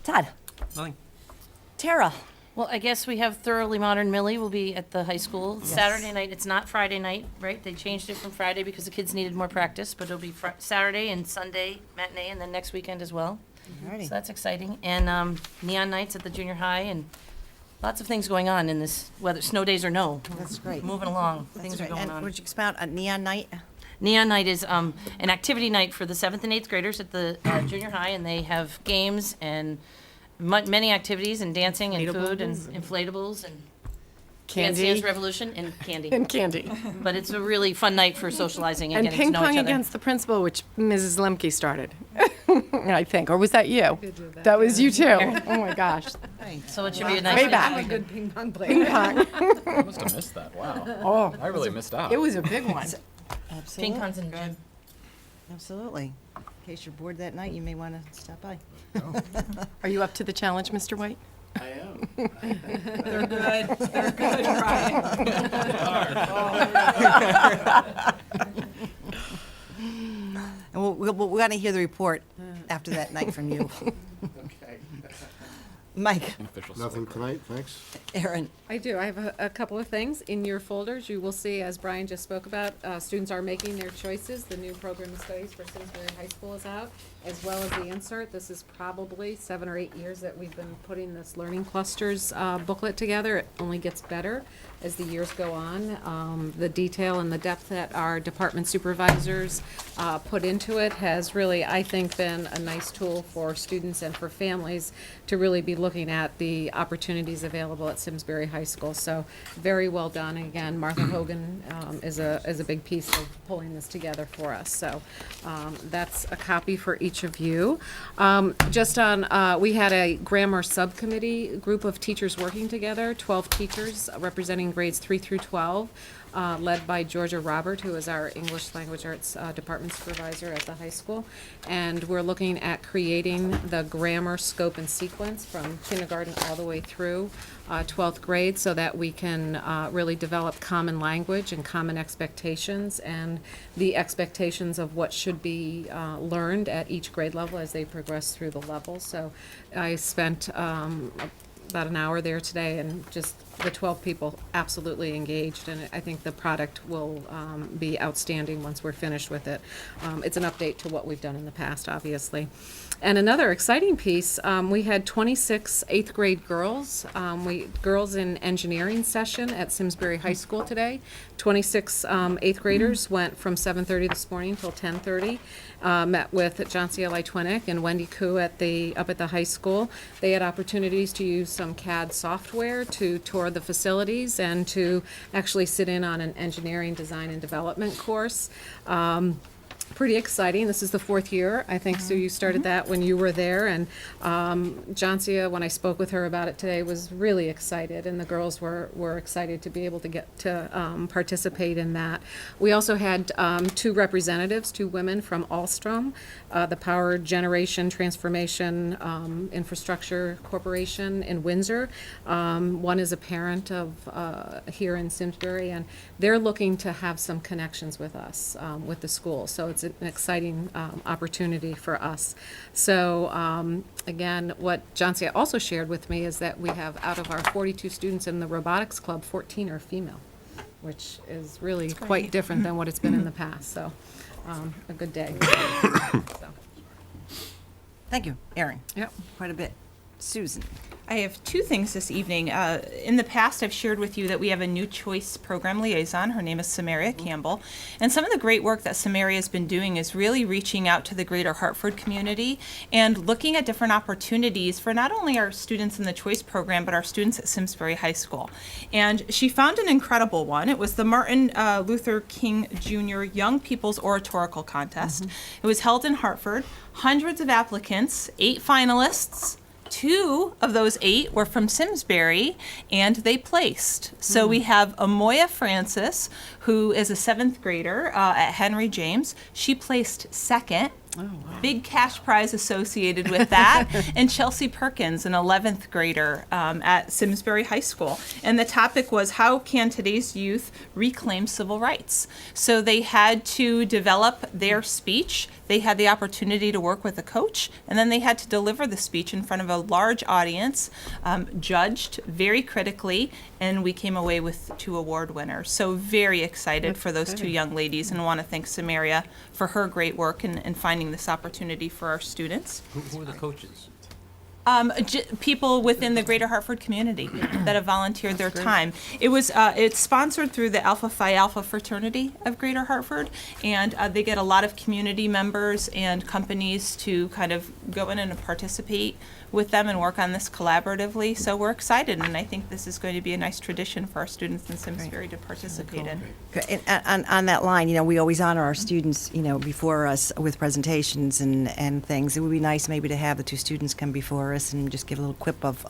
Todd. Nothing. Tara. Well, I guess we have Thoroughly Modern Millie will be at the high school Yes. Saturday night. It's not Friday night, right? They changed it from Friday because the kids needed more practice, but it'll be Saturday and Sunday matinee, and then next weekend as well. Alrighty. So that's exciting. And neon nights at the junior high, and lots of things going on in this, whether snow days or no. That's great. Moving along, That's things are great. going And on. would you expound on Neon Night? Neon Night is an activity night for the 7th and 8th graders at the junior high, and they have games and many activities and dancing and food and inflatables and Dance Candy. Dance Revolution and candy. And candy. But it's a really fun night for socializing and And getting to ping know pong each other. against the principal, which Mrs. Lemke started, I think. Or was that you? That was you too. Oh my gosh. So it should be a nice Way weekend. back. I'm a good ping pong player. Ping pong. I must have missed that. Wow. Oh, I really missed out. it was a big one. Absolutely. Ping pong's in gym. Absolutely. In case you're bored that night, you may want to stop by. Are you up to the challenge, Mr. White? I am. They're good. They're good, Brian. And we're going to hear the report after that night from you. Okay. Mike, Unofficial Nothing swear. tonight, thanks. Aaron, I do. I have a couple of things. In your folders, you will see, as Brian just spoke about, students are making their choices. The new program of studies for Simsbury High School is out, as well as the insert. This is probably 7 or 8 years that we've been putting this learning clusters booklet together. It only gets better as the years go on. The detail and the depth that our department supervisors put into it has really, I think, been a nice tool for students and for families to really be looking at the opportunities available at Simsbury High School. So very well done. Again, Martha Hogan is a big piece of pulling this together for us. So that's a copy for each of you. Just on, we had a grammar subcommittee group of teachers working together, 12 teachers representing grades 3 through 12. Led by Georgia Robert, who is our English Language Arts Department Supervisor at the high school. And we're looking at creating the grammar scope and sequence from kindergarten all the way through 12th grade so that we can really develop common language and common expectations and the expectations of what should be learned at each grade level as they progress through the levels. So I spent about an hour there today, and just the 12 people absolutely engaged, and I think the product will be outstanding once we're finished with it. It's an update to what we've done in the past, obviously. And another exciting piece, we had 26 8th grade girls, girls in engineering session at Simsbury High School today. 26 8th graders went from 7:30 this morning till 10:30. Met with Johncia Litwinick and Wendy Koo up at the high school. They had opportunities to use some CAD software to tour the facilities and to actually sit in on an engineering design and development course. Pretty exciting. This is the 4th year. I think, Sue, you started that when you were there. And Johncia, when I spoke with her about it today, was really excited. And the girls were excited to be able to get to participate in that. We also had 2 representatives, 2 women from Alstom, the Power Generation Transformation Infrastructure Corporation in Windsor. One is a parent of here in Simsbury, and they're looking to have some connections with us, with the school. So it's an exciting opportunity for us. So again, what Johncia also shared with me is that we have, out of our 42 students in the robotics club, 14 are female, which is really quite different than what it's been in the past. So a good day. So, thank you. Aaron, yep. quite a bit. Susan. I have 2 things this evening. In the past, I've shared with you that we have a new choice program liaison. Her name is Samaria Campbell. And some of the great work that Samaria has been doing is really reaching out to the greater Hartford community and looking at different opportunities for not only our students in the choice program, but our students at Simsbury High School. And she found an incredible one. It was the Martin Luther King Jr. Young People's Oratorical Contest. It was held in Hartford. Hundreds of applicants, 8 finalists. 2 of those 8 were from Simsbury, and they placed. So we have Amoya Francis, who is a 7th grader at Henry James. She placed 2nd. Big cash prize associated with that, and Chelsea Perkins, an 11th grader at Simsbury High School. And the topic was, how can today's youth reclaim civil rights? So they had to develop their speech. They had the opportunity to work with a coach, and then they had to deliver the speech in front of a large audience, judged very critically, and we came away with 2 award winners. So very excited for those 2 young ladies, and want to thank Samaria for her great work in finding this opportunity for our students. Who are the coaches? People within the Greater Hartford community that have volunteered their time. It's sponsored through the Alpha Phi Alpha fraternity of Greater Hartford, and they get a lot of community members and companies to kind of go in and participate with them and work on this collaboratively. So we're excited, and I think this is going to be a nice tradition for our students in Simsbury to participate in. On that line, we always honor our students, before us with presentations and things. It would be nice maybe to have the 2 students come before us and just give a little quip of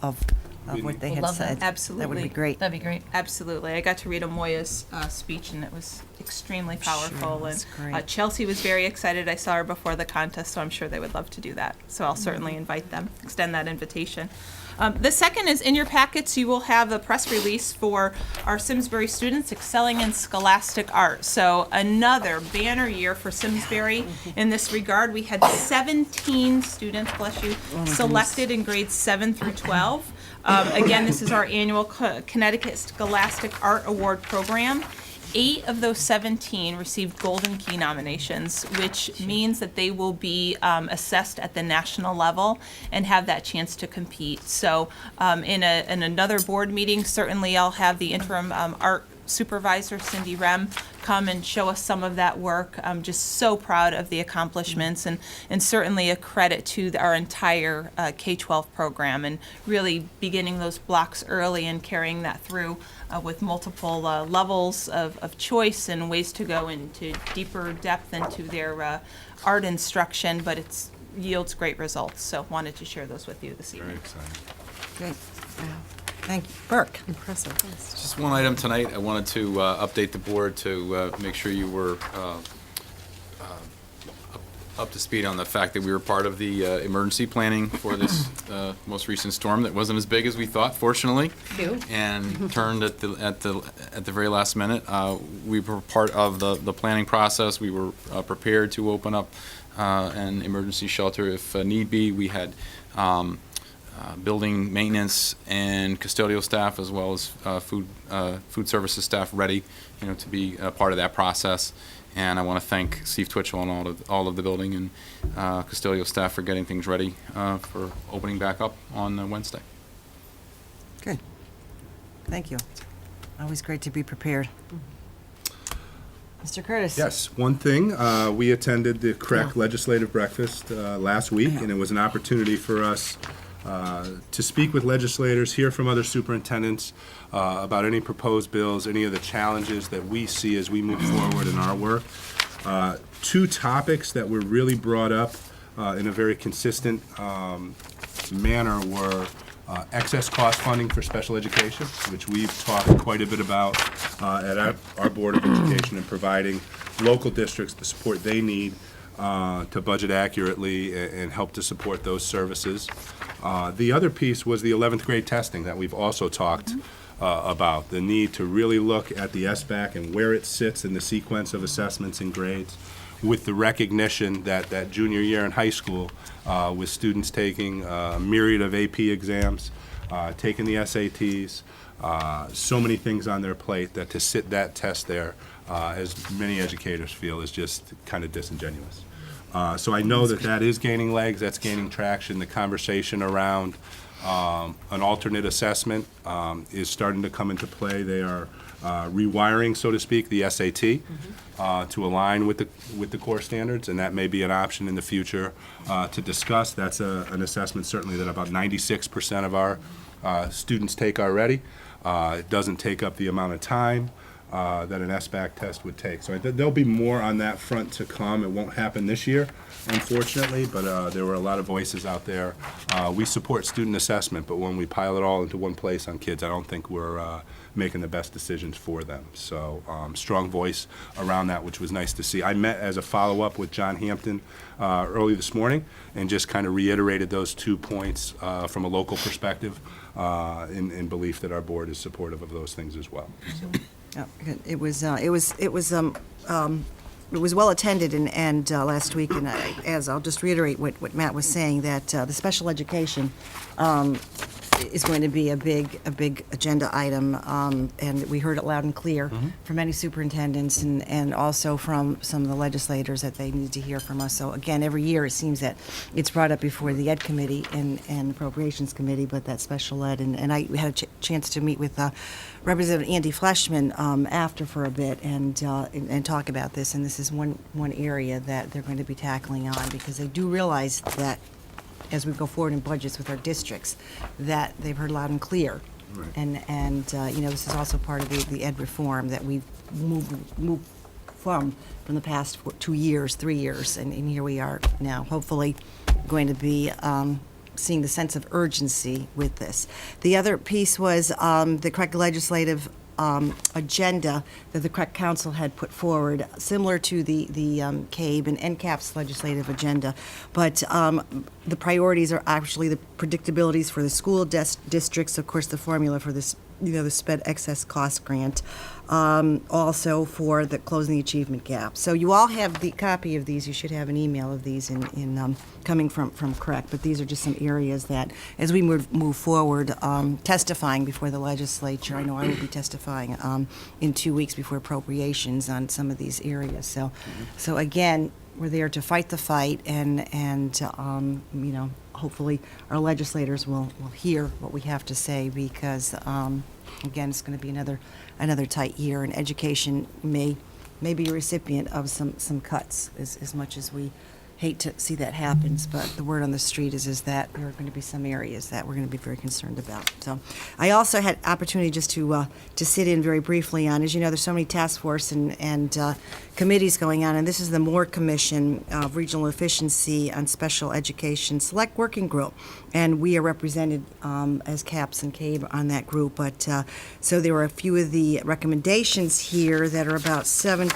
what they had love that. said. Absolutely. That would be great. That'd be great. Absolutely. I got to read Amoya's speech, and it was extremely powerful. that's And great. Chelsea was very excited. I saw her before the contest, so I'm sure they would love to do that. So I'll certainly invite them, extend that invitation. The second is, in your packets, you will have a press release for our Simsbury students excelling in scholastic art. So another banner year for Simsbury in this regard. We had 17 students, bless you, selected in grades 7 through 12. Again, this is our annual Connecticut Scholastic Art Award program. 8 of those 17 received Golden Key nominations, which means that they will be assessed at the national level and have that chance to compete. So in another board meeting, certainly I'll have the interim art supervisor, Cindy Rem, come and show us some of that work. I'm just so proud of the accomplishments, and certainly a credit to our entire K-12 program, and really beginning those blocks early and carrying that through with multiple levels of choice and ways to go into deeper depth into their art instruction, but it yields great results. So wanted to share those with you this evening. Great. Wow. Thank you. Burke. Impressive. Just one item tonight. I wanted to update the board to make sure you were up to speed on the fact that we were part of the emergency planning for this most recent storm that wasn't as big as we thought, fortunately, and turned at the very last minute. We were part of the planning process. We were prepared to open up an emergency shelter if need be. We had building maintenance and custodial staff, as well as food services staff, ready, to be a part of that process. And I want to thank Steve Twitchell and all of the building and custodial staff for getting things ready for opening back up on Wednesday. Good. Thank you. Always great to be prepared. Mr. Curtis? Yes, one thing, we attended the CREC legislative breakfast last week, and it was an opportunity for us to speak with legislators, hear from other superintendents about any proposed bills, any of the challenges that we see as we move forward in our work. 2 topics that were really brought up in a very consistent manner were excess cost funding for special education, which we've talked quite a bit about at our Board of Education, and providing local districts the support they need to budget accurately and help to support those services. The other piece was the 11th grade testing that we've also talked about, the need to really look at the SBAC and where it sits in the sequence of assessments and grades, with the recognition that junior year in high school, with students taking a myriad of AP exams, taking the SATs, so many things on their plate, that to sit that test there, as many educators feel, is just kind of disingenuous. So I know that is gaining legs, that's gaining traction. The conversation around an alternate assessment is starting to come into play. They are rewiring, so to speak, the SAT to align with the core standards, and that may be an option in the future to discuss. That's an assessment certainly that about 96% of our students take already. It doesn't take up the amount of time. that an SBAC test would take. So there'll be more on that front to come. It won't happen this year, unfortunately, but there were a lot of voices out there. We support student assessment, but when we pile it all into one place on kids, I don't think we're making the best decisions for them. So strong voice around that, which was nice to see. I met as a follow-up with John Hampton early this morning and just kind of reiterated those 2 points from a local perspective in belief that our board is supportive of those things as well. So. Oh, good. It was well attended and last week, and as I'll just reiterate what Matt was saying, that the special education is going to be a big agenda item, and we heard it loud and clear from many superintendents and also from some of the legislators that they need to hear from us. So again, every year it seems that it's brought up before the Ed Committee and Appropriations Committee, but that special ed, and I had a chance to meet with Representative Andy Fleshman after for a bit and talk about this, and this is one area that they're going to be tackling on, because they do realize that as we go forward in budgets with our districts, that they've heard loud and clear. Right. And this is also part of the ed reform that we've moved from the past 2 years, 3 years, and here we are now, hopefully going to be seeing the sense of urgency with this. The other piece was the correct legislative agenda that the correct council had put forward, similar to the CABE and NCAP's legislative agenda, but the priorities are actually the predictabilities for the school districts, of course, the formula for this, the SPED excess cost grant, also for the closing the achievement gap. So you all have the copy of these. You should have an email of these in coming from CREC, but these are just some areas that, as we move forward, testifying before the legislature, I know I will be testifying in 2 weeks before appropriations on some of these areas. So again, we're there to fight the fight, and hopefully our legislators will hear what we have to say, because again, it's going to be another tight year, and education may be a recipient of some cuts, as much as we hate to see that happens, but the word on the street is that there are going to be some areas that we're going to be very concerned about. So I also had opportunity just to sit in very briefly on, as you know, there's so many task force and committees going on, and this is the Moore Commission of Regional Efficiency on Special Education Select Working Group, and we are represented as CAPS and CABE on that group. But so there were a few of the recommendations here that are about 7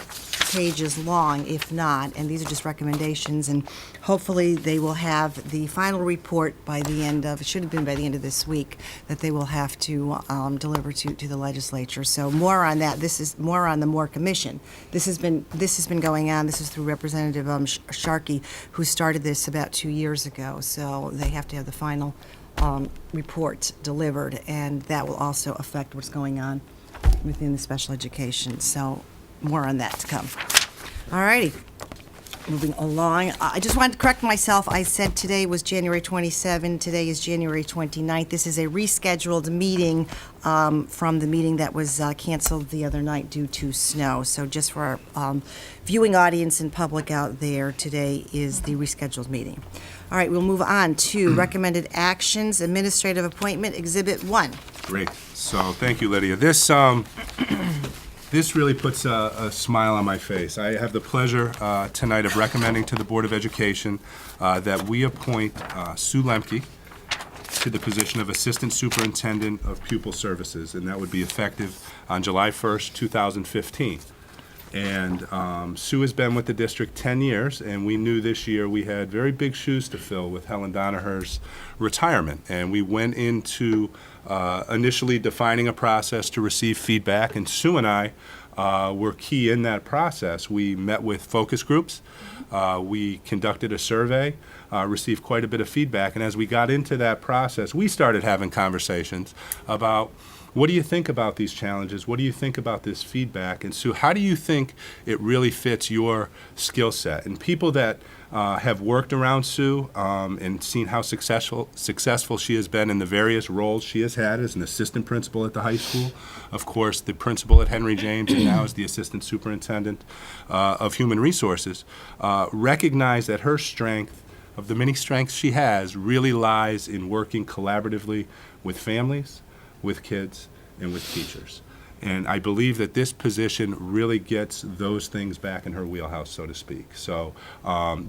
pages long, if not, and these are just recommendations, and hopefully they will have the final report by the end of, it should have been by the end of this week, that they will have to deliver to the legislature. So more on that. This is more on the Moore Commission. This has been going on. This is through Representative Sharkey, who started this about 2 years ago. So they have to have the final report delivered, and that will also affect what's going on within the special education. So more on that to come. All righty. Moving along. I just wanted to correct myself. I said today was January 27. Today is January 29th. This is a rescheduled meeting from the meeting that was canceled the other night due to snow. So just for our viewing audience and public out there, today is the rescheduled meeting. All right, we'll move on to recommended actions, administrative appointment, Exhibit 1. Great. So thank you, Lydia. This really puts a smile on my face. I have the pleasure tonight of recommending to the Board of Education that we appoint Sue Lemke to the position of Assistant Superintendent of Pupil Services, and that would be effective on July 1st, 2015. And Sue has been with the district 10 years, and we knew this year we had very big shoes to fill with Helen Donaher's retirement. And we went into initially defining a process to receive feedback, and Sue and I were key in that process. We met with focus groups, we conducted a survey, received quite a bit of feedback, and as we got into that process, we started having conversations about, what do you think about these challenges? What do you think about this feedback? And Sue, how do you think it really fits your skill set? And people that have worked around Sue and seen how successful she has been in the various roles she has had as an assistant principal at the high school, of course, the principal at Henry James, and now as the assistant superintendent of human resources, recognize that her strength, of the many strengths she has, really lies in working collaboratively with families, with kids, and with teachers. And I believe that this position really gets those things back in her wheelhouse, so to speak. So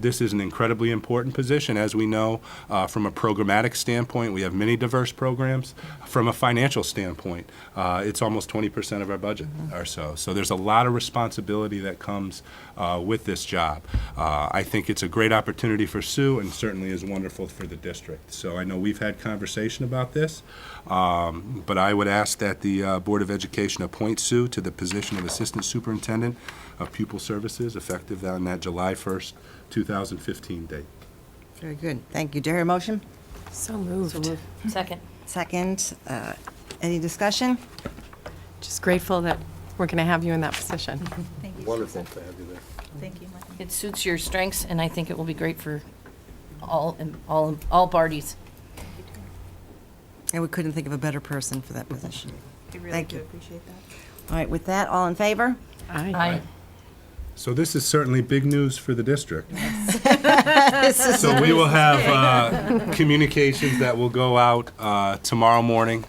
this is an incredibly important position. As we know, from a programmatic standpoint, we have many diverse programs. From a financial standpoint, it's almost 20% of our budget or so. So there's a lot of responsibility that comes with this job. I think it's a great opportunity for Sue and certainly is wonderful for the district. So I know we've had conversation about this, but I would ask that the Board of Education appoint Sue to the position of Assistant Superintendent of Pupil Services effective on that July 1st, 2015 date. Very good. Thank you. Do I hear a motion? So moved. Second. Second. Any discussion? Just grateful that we're going to have you in that position. Thank you. Wonderful to have you there. Thank you, Mike. It suits your strengths, and I think it will be great for all parties. And we couldn't think of a better person for that position. We really Thank do you. appreciate that. All right, with that, all in favor? Aye. So this is certainly big news for the district. So we will have communications that will go out tomorrow morning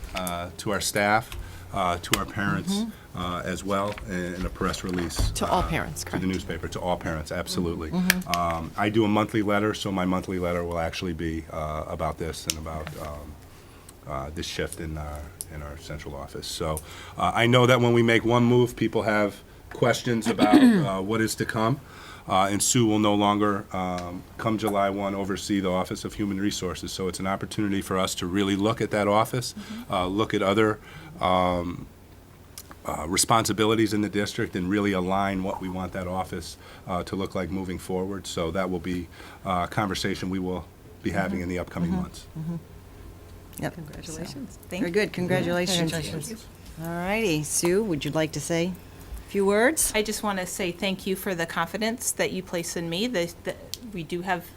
to our staff, to our parents as well, and a press release. To all parents, To correct? the newspaper, to all parents, absolutely. I do a monthly letter, so my monthly letter will actually be about this and about this shift in our central office. So I know that when we make one move, people have questions about what is to come. And Sue will no longer, come July 1, oversee the Office of Human Resources. So it's an opportunity for us to really look at that office, look at other responsibilities in the district, and really align what we want that office to look like moving forward. So that will be a conversation we will be having in the upcoming months. Yep. Congratulations. Thank Very you. good. Congratulations. All righty. Sue, would you like to say a few words? I just want to say thank you for the confidence that you place in me.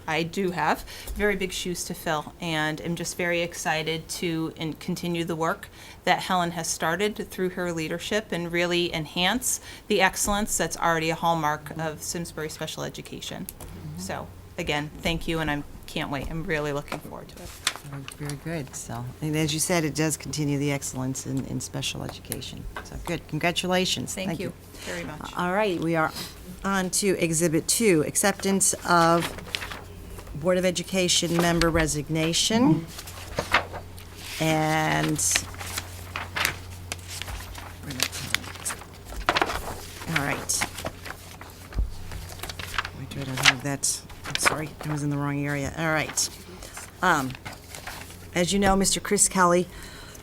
I do have very big shoes to fill, and am just very excited to continue the work that Helen has started through her leadership and really enhance the excellence that's already a hallmark of Simsbury Special Education. So again, thank you, and I can't wait. I'm really looking forward to it. Very good. So, and as you said, it does continue the excellence in special education. So, good. Congratulations. Thank you very much. All right, we are on to Exhibit 2, acceptance of Board of Education member resignation. And all right. Wait, I don't have that. I'm sorry, I was in the wrong area. All right. As you know, Mr. Chris Kelly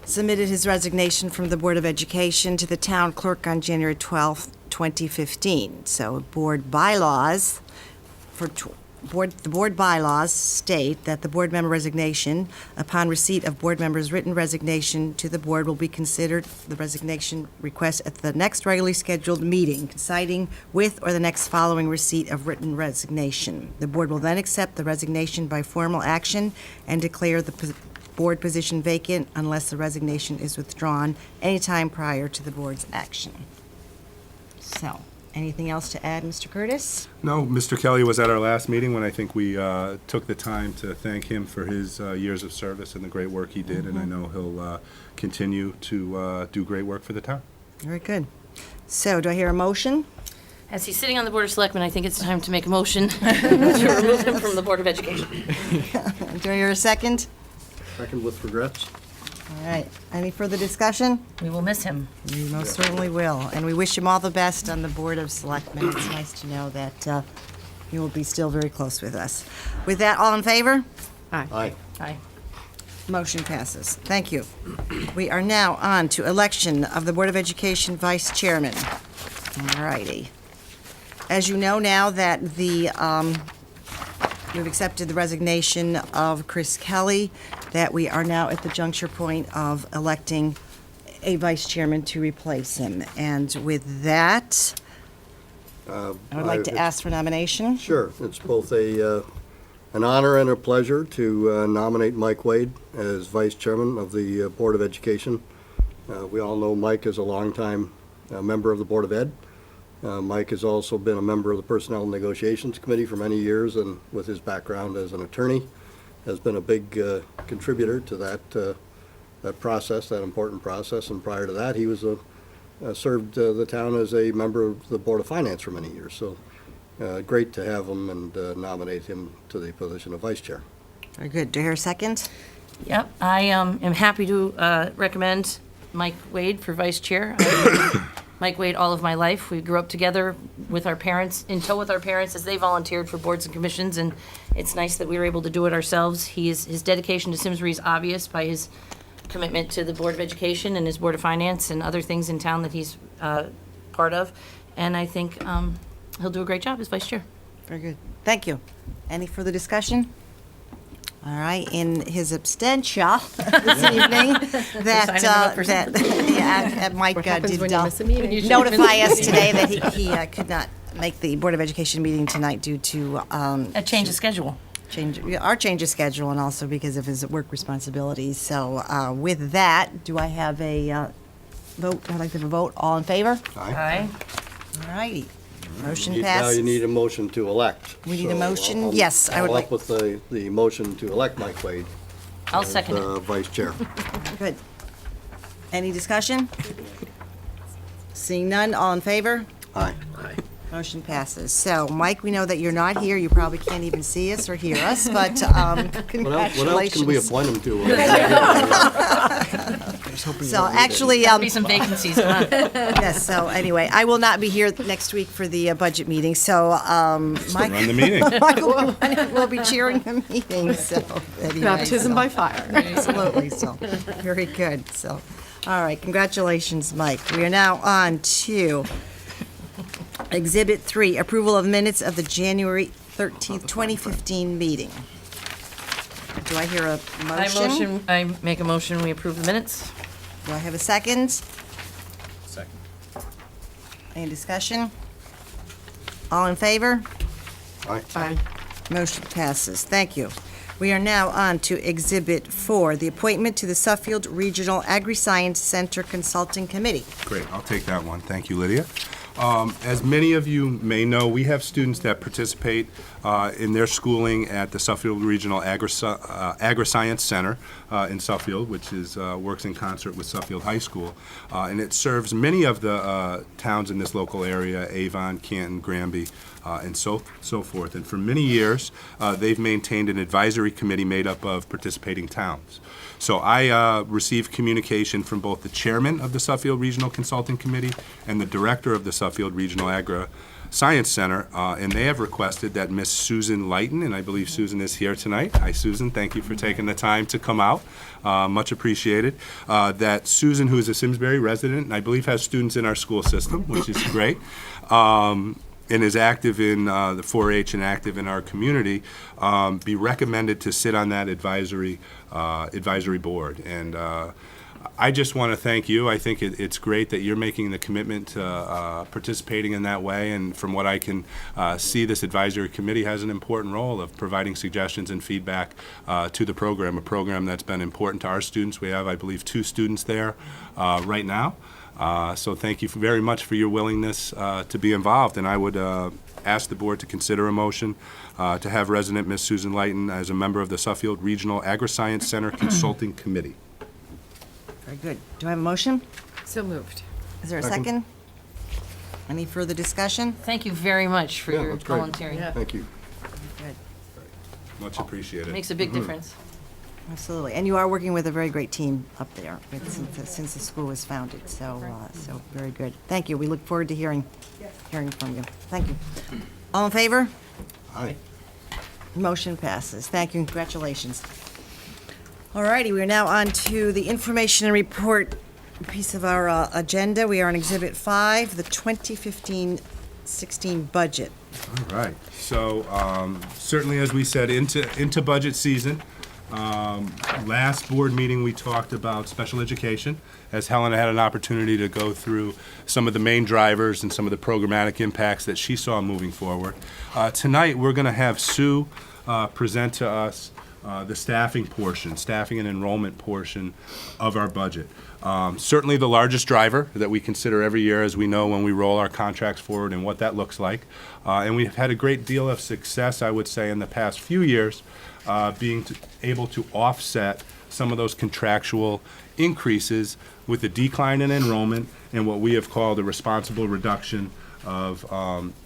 submitted his resignation from the Board of Education to the town clerk on January 12th, 2015. So board bylaws the board bylaws state that the board member resignation, upon receipt of board member's written resignation to the board, will be considered the resignation request at the next regularly scheduled meeting, coinciding with or the next following receipt of written resignation. The board will then accept the resignation by formal action and declare the board position vacant unless the resignation is withdrawn anytime prior to the board's action. So, anything else to add, Mr. Curtis? No, Mr. Kelly was at our last meeting when I think we took the time to thank him for his years of service and the great work he did, and I know he'll continue to do great work for the town. Very good. So, do I hear a motion? As he's sitting on the Board of Selectmen, I think it's time to make a motion to remove him from the Board of Education. Do I hear a second? Second with regrets. All right. Any further discussion? We will miss him. We most certainly will. And we wish him all the best on the Board of Selectmen. It's nice to know that he will be still very close with us. With that, all in favor? Aye. Aye. Motion passes. Thank you. We are now on to election of the Board of Education Vice Chairman. All righty. As you know now that we've accepted the resignation of Chris Kelly, that we are now at the juncture point of electing a vice chairman to replace him. And with that, I would like to ask for nomination. Sure. It's both an honor and a pleasure to nominate Mike Wade as Vice Chairman of the Board of Education. We all know Mike is a longtime member of the Board of Ed. Mike has also been a member of the Personnel Negotiations Committee for many years, and with his background as an attorney, has been a big contributor to that process, that important process. And prior to that, he was a served the town as a member of the Board of Finance for many years. So great to have him and nominate him to the position of vice chair. Very good. Do I hear a second? Yep, I am happy to recommend Mike Wade for vice chair. I've known Mike Wade all of my life. We grew up together with our parents, in tow with our parents as they volunteered for boards and commissions, and it's nice that we were able to do it ourselves. His dedication to Simsbury is obvious by his commitment to the Board of Education and his Board of Finance and other things in town that he's part of, and I think he'll do a great job as vice chair. Very good. Thank you. Any further discussion? All right, in his abstention this evening, Mike What happens did when you miss a meeting? notify us today that he could not make the Board of Education meeting tonight due to A change of schedule. change of schedule and also because of his work responsibilities. So with that, do I have a vote? I'd like to have a vote. All in favor? Aye. All righty. Motion Now passes. you need a motion to elect. We need a So motion? I'll- Yes, I would I'll like- up with the motion to elect Mike Wade I'll as second it. vice chair. Good. Any discussion? Seeing none, all in favor? Aye. Motion passes. So, Mike, we know that you're not here. You probably can't even see us or hear us, but congratulations. What else can we appoint him to? So, actually, Be some vacancies, come on. yes, so anyway, I will not be here next week for the budget meeting, so Mike Run the meeting. will be chairing the meeting, so. anyway, Baptism so- by fire. Absolutely, so, very good, so. All right, congratulations, Mike. We are now on to Exhibit 3, approval of minutes of the January 13th, 2015 meeting. Do I hear a motion? I make a motion, we approve the minutes. Do I have a second? Second. Any discussion? All in favor? Aye. Motion passes. Thank you. We are now on to Exhibit 4, the appointment to the Suffield Regional Agri-Science Center Consulting Committee. Great, I'll take that one. Thank you, Lydia. As many of you may know, we have students that participate in their schooling at the Suffield Regional Agri-Science Center in Suffield, which works in concert with Suffield High School. And it serves many of the towns in this local area, Avon, Canton, Granby, and so forth. And for many years, they've maintained an advisory committee made up of participating towns. So I received communication from both the chairman of the Suffield Regional Consulting Committee and the director of the Suffield Regional Agri-Science Center, and they have requested that Miss Susan Lighton, and I believe Susan is here tonight. Hi, Susan. Thank you for taking the time to come out. Much appreciated. That Susan, who is a Simsbury resident, and I believe has students in our school system, which is great, and is active in the 4-H and active in our community, be recommended to sit on that advisory board. And I just want to thank you. I think it's great that you're making the commitment to participating in that way. And from what I can see, this advisory committee has an important role of providing suggestions and feedback to the program, a program that's been important to our students. We have, I believe, 2 students there right now. So thank you very much for your willingness to be involved, and I would ask the board to consider a motion to have resident Ms. Susan Lighton as a member of the Suffield Regional Agri-Science Center Consulting Committee. Very good. Do I have a motion? So moved. Is there a second? Any further discussion? Thank you very much for Yeah, your that's great. volunteering. Yeah. Thank you. Good. Much appreciated. Makes a big difference. Absolutely. And you are working with a very great team up there since the school was founded, so very good. Thank you. We look forward to hearing from you. Thank you. All in favor? Aye. Motion passes. Thank you. Congratulations. All righty, we are now on to the information and report piece of our agenda. We are on Exhibit 5, the 2015-16 budget. All right. So certainly, as we said, into budget season. Last board meeting, we talked about special education, as Helen had an opportunity to go through some of the main drivers and some of the programmatic impacts that she saw moving forward. Tonight, we're going to have Sue present to us the staffing and enrollment portion of our budget. Certainly the largest driver that we consider every year, as we know when we roll our contracts forward and what that looks like. And we've had a great deal of success, I would say, in the past few years, being able to offset some of those contractual increases with the decline in enrollment and what we have called a responsible reduction of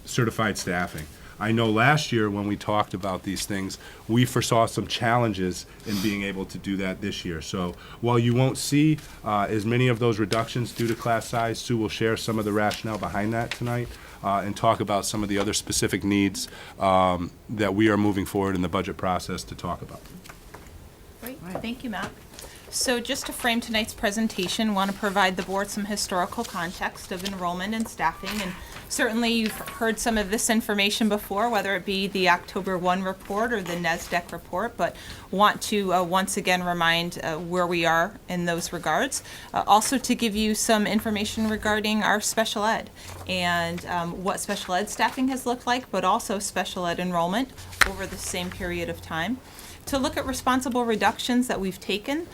certified staffing. I know last year when we talked about these things, we foresaw some challenges in being able to do that this year. So while you won't see as many of those reductions due to class size, Sue will share some of the rationale behind that tonight and talk about some of the other specific needs that we are moving forward in the budget process to talk about. Great, thank you, Matt. So just to frame tonight's presentation, want to provide the board some historical context of enrollment and staffing. And certainly you've heard some of this information before, whether it be the October 1 report or the NESDEC report, but want to once again remind where we are in those regards. Also to give you some information regarding our special ed and what special ed staffing has looked like, but also special ed enrollment over the same period of time. To look at responsible reductions that we've taken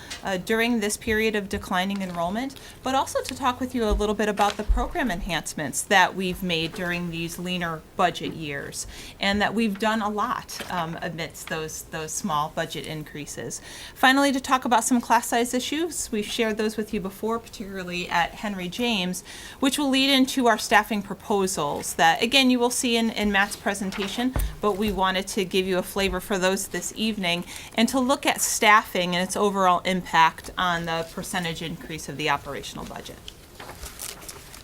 during this period of declining enrollment, but also to talk with you a little bit about the program enhancements that we've made during these leaner budget years, and that we've done a lot amidst those small budget increases. Finally, to talk about some class size issues. We've shared those with you before, particularly at Henry James, which will lead into our staffing proposals that, again, you will see in Matt's presentation, but we wanted to give you a flavor for those this evening, and to look at staffing and its overall impact on the percentage increase of the operational budget.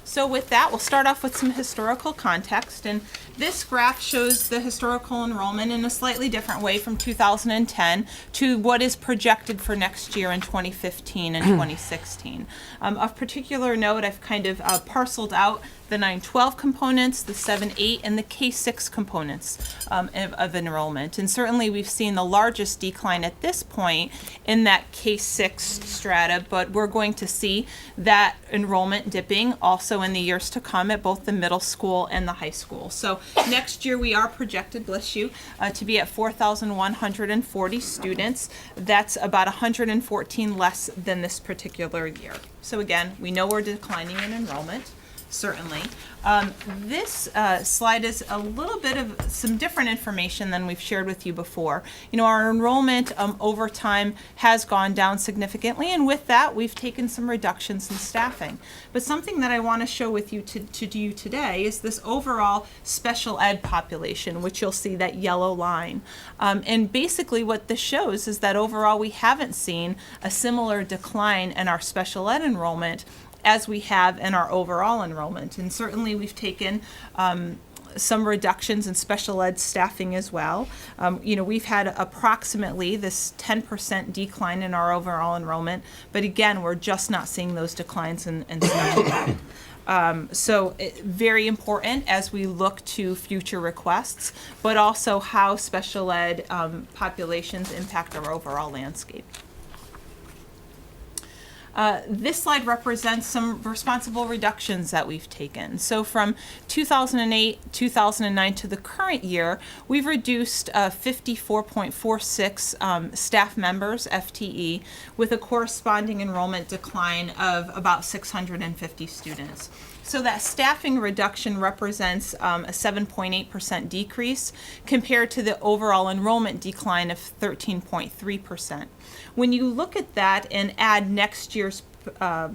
So with that, we'll start off with some historical context, and this graph shows the historical enrollment in a slightly different way from 2010 to what is projected for next year in 2015 and 2016. Of particular note, I've kind of parceled out the 9-12 components, the 7-8, and the K-6 components of enrollment. And certainly we've seen the largest decline at this point in that K-6 strata, but we're going to see that enrollment dipping also in the years to come at both the middle school and the high school. So next year we are projected, bless you, to be at 4,140 students. That's about 114 less than this particular year. So again, we know we're declining in enrollment. Certainly. This slide is a little bit of some different information than we've shared with you before. You know, our enrollment over time has gone down significantly, and with that, we've taken some reductions in staffing. But something that I want to show with you to you today is this overall special ed population, which you'll see that yellow line. And basically what this shows is that overall we haven't seen a similar decline in our special ed enrollment as we have in our overall enrollment. And certainly we've taken some reductions in special ed staffing as well. You know, we've had approximately this 10% decline in our overall enrollment, but again, we're just not seeing those declines in special ed. So very important as we look to future requests, but also how special ed populations impact our overall landscape. This slide represents some responsible reductions that we've taken. So from 2008, 2009 to the current year, we've reduced 54.46 staff members, FTE, with a corresponding enrollment decline of about 650 students. So that staffing reduction represents a 7.8% decrease compared to the overall enrollment decline of 13.3%. When you look at that and add next year's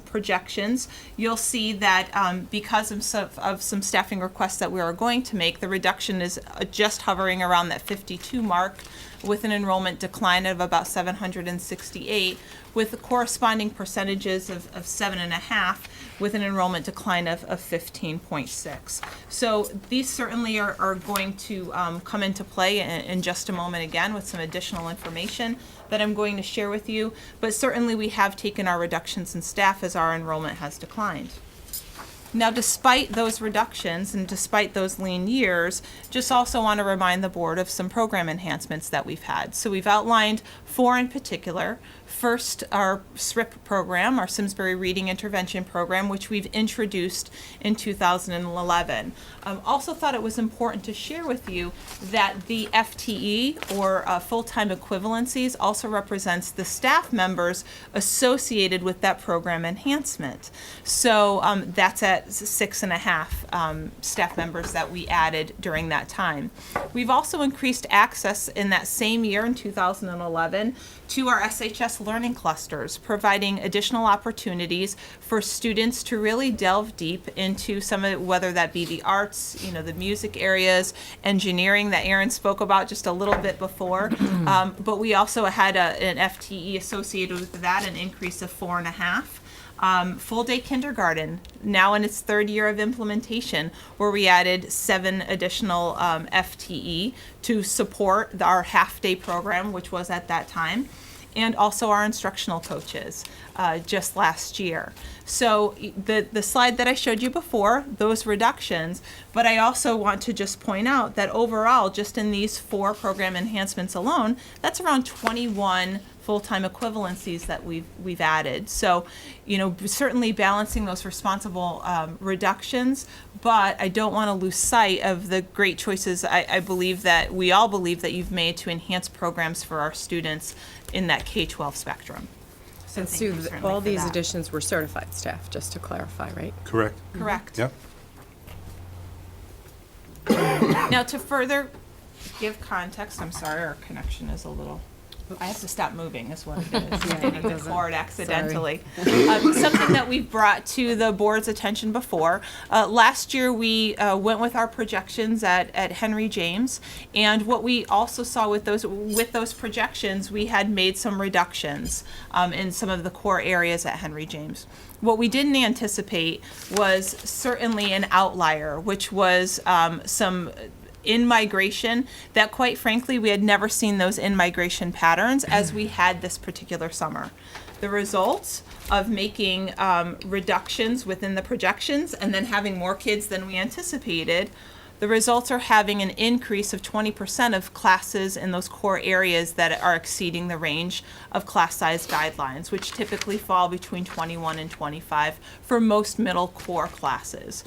projections, you'll see that because of some staffing requests that we are going to make, the reduction is just hovering around that 52 mark, with an enrollment decline of about 768, with the corresponding percentages of 7.5, with an enrollment decline of 15.6. So these certainly are going to come into play in just a moment again with some additional information that I'm going to share with you, but certainly we have taken our reductions in staff as our enrollment has declined. Now, despite those reductions and despite those lean years, just also want to remind the board of some program enhancements that we've had. So we've outlined 4 in particular. First, our SRIP program, our Simsbury Reading Intervention Program, which we've introduced in 2011. Also thought it was important to share with you that the FTE, or full-time equivalencies, also represents the staff members associated with that program enhancement. So that's at at 6.5 staff members that we added during that time. We've also increased access in that same year in 2011 to our SHS learning clusters, providing additional opportunities for students to really delve deep into some of, whether that be the arts, the music areas, engineering that Aaron spoke about just a little bit before. But we also had an FTE associated with that, an increase of 4.5. Full day kindergarten, now in its third year of implementation, where we added 7 additional FTE to support our half day program, which was at that time, and also our instructional coaches just last year. So the slide that I showed you before, those reductions, but I also want to just point out that overall, just in these 4 program enhancements alone, that's around 21 full-time equivalencies that we've added. So, certainly balancing those responsible reductions, but I don't want to lose sight of the great choices I believe that we all believe that you've made to enhance programs for our students in that K-12 spectrum. So And thank Sue, you certainly all for these that. additions were certified staff, just to clarify, right? Correct. Correct. Yep. Now, to further give context, I'm sorry, our connection is a little, I have to stop moving is what it is. Hitting the cord accidentally. Something that we've brought to the board's attention before. Last year, we went with our projections at Henry James, and what we also saw with those projections, we had made some reductions in some of the core areas at Henry James. What we didn't anticipate was certainly an outlier, which was some in-migration that, quite frankly, we had never seen those in-migration patterns as we had this particular summer. The results of making reductions within the projections and then having more kids than we anticipated, the results are having an increase of 20% of classes in those core areas that are exceeding the range of class size guidelines, which typically fall between 21 and 25 for most middle core classes.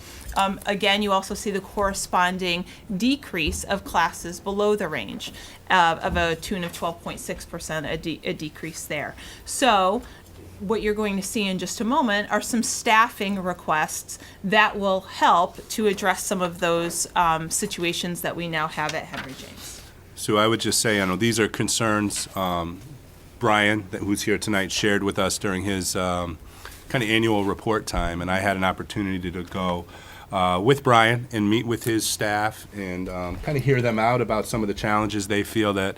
Again, you also see the corresponding decrease of classes below the range of a tune of 12.6%, a decrease there. So what you're going to see in just a moment are some staffing requests that will help to address some of those situations that we now have at Henry James. So I would just say, these are concerns Brian, who's here tonight, shared with us during his kind of annual report time, and I had an opportunity to go with Brian and meet with his staff and kind of hear them out about some of the challenges they feel that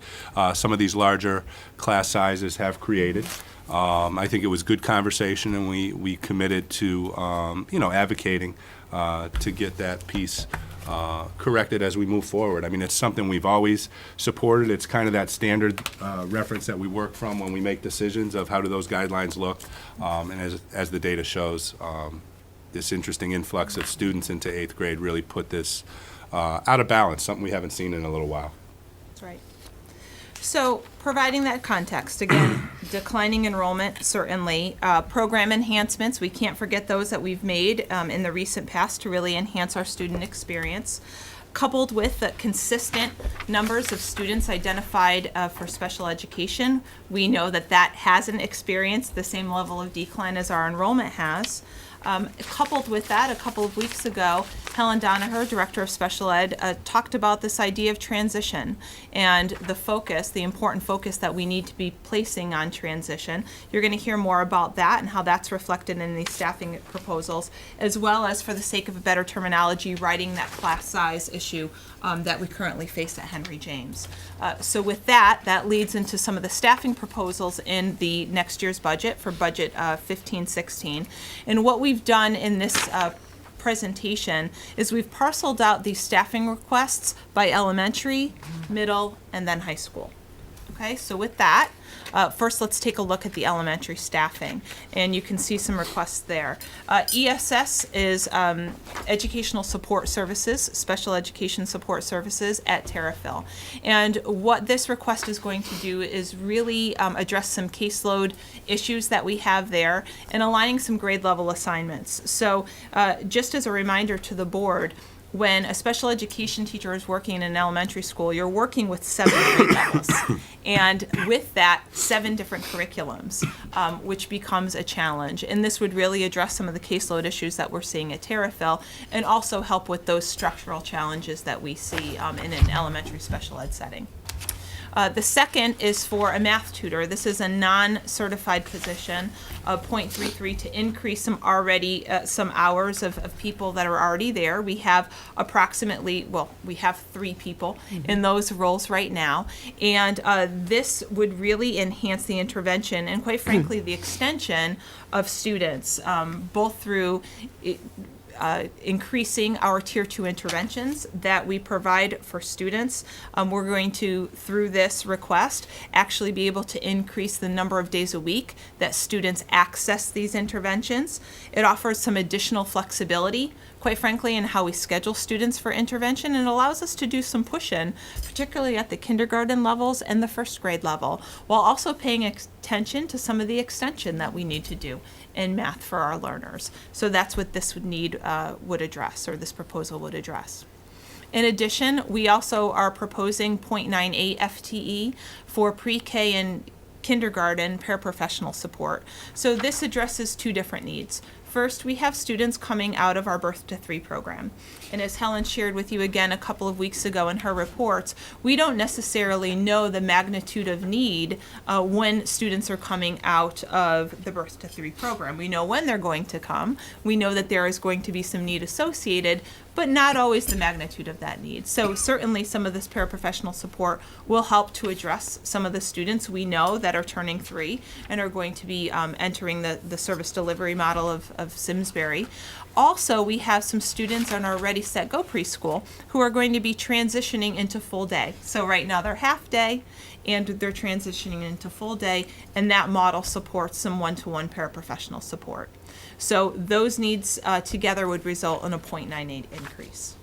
some of these larger class sizes have created. I think it was good conversation, and we committed to advocating to get that piece corrected as we move forward. I mean, it's something we've always supported. It's kind of that standard reference that we work from when we make decisions of how do those guidelines look. And as the data shows, this interesting influx of students into 8th grade really put this out of balance, something we haven't seen in a little while. That's right. So, providing that context, again, declining enrollment, certainly. Program enhancements, we can't forget those that we've made in the recent past to really enhance our student experience. Coupled with the consistent numbers of students identified for special education, we know that that hasn't experienced the same level of decline as our enrollment has. Coupled with that, a couple of weeks ago, Helen Donaher, Director of Special Ed, talked about this idea of transition and the focus, the important focus that we need to be placing on transition. You're going to hear more about that and how that's reflected in these staffing proposals, as well as, for the sake of a better terminology, writing that class size issue that we currently face at Henry James. So with that leads into some of the staffing proposals in the next year's budget for budget 15-16. And what we've done in this presentation is we've parceled out these staffing requests by elementary, middle, and then high school. Okay, so with that, first let's take a look at the elementary staffing, and you can see some requests there. ESS is Educational Support Services, Special Education Support Services at Terrafil. And what this request is going to do is really address some caseload issues that we have there and aligning some grade level assignments. So just as a reminder to the board, when a special education teacher is working in an elementary school, you're working with 7 grade levels. And with that, 7 different curriculums, which becomes a challenge. And this would really address some of the caseload issues that we're seeing at Terrafil, and also help with those structural challenges that we see in an elementary special ed setting. The second is for a math tutor. This is a non-certified position of .33 to increase some hours of people that are already there. We have we have 3 people in those roles right now. And this would really enhance the intervention and, quite frankly, the extension of students, both through increasing our Tier 2 interventions that we provide for students. We're going to, through this request, actually be able to increase the number of days a week that students access these interventions. It offers some additional flexibility, quite frankly, in how we schedule students for intervention, and allows us to do some push-in, particularly at the kindergarten levels and the first grade level, while also paying attention to some of the extension that we need to do in math for our learners. So that's what this would address, or this proposal would address. In addition, we also are proposing .98 FTE for pre-K and kindergarten paraprofessional support. So this addresses 2 different needs. First, we have students coming out of our Birth to 3 program. And as Helen shared with you again a couple of weeks ago in her reports, we don't necessarily know the magnitude of need when students are coming out of the Birth to 3 program. We know when they're going to come. We know that there is going to be some need associated, but not always the magnitude of that need. So certainly some of this paraprofessional support will help to address some of the students we know that are turning 3 and are going to be entering the service delivery model of Simsbury. Also, we have some students on our Ready, Set, Go preschool who are going to be transitioning into full day. So right now they're half day, and they're transitioning into full day, and that model supports some one-to-one paraprofessional support. So those needs together would result in a .98 increase.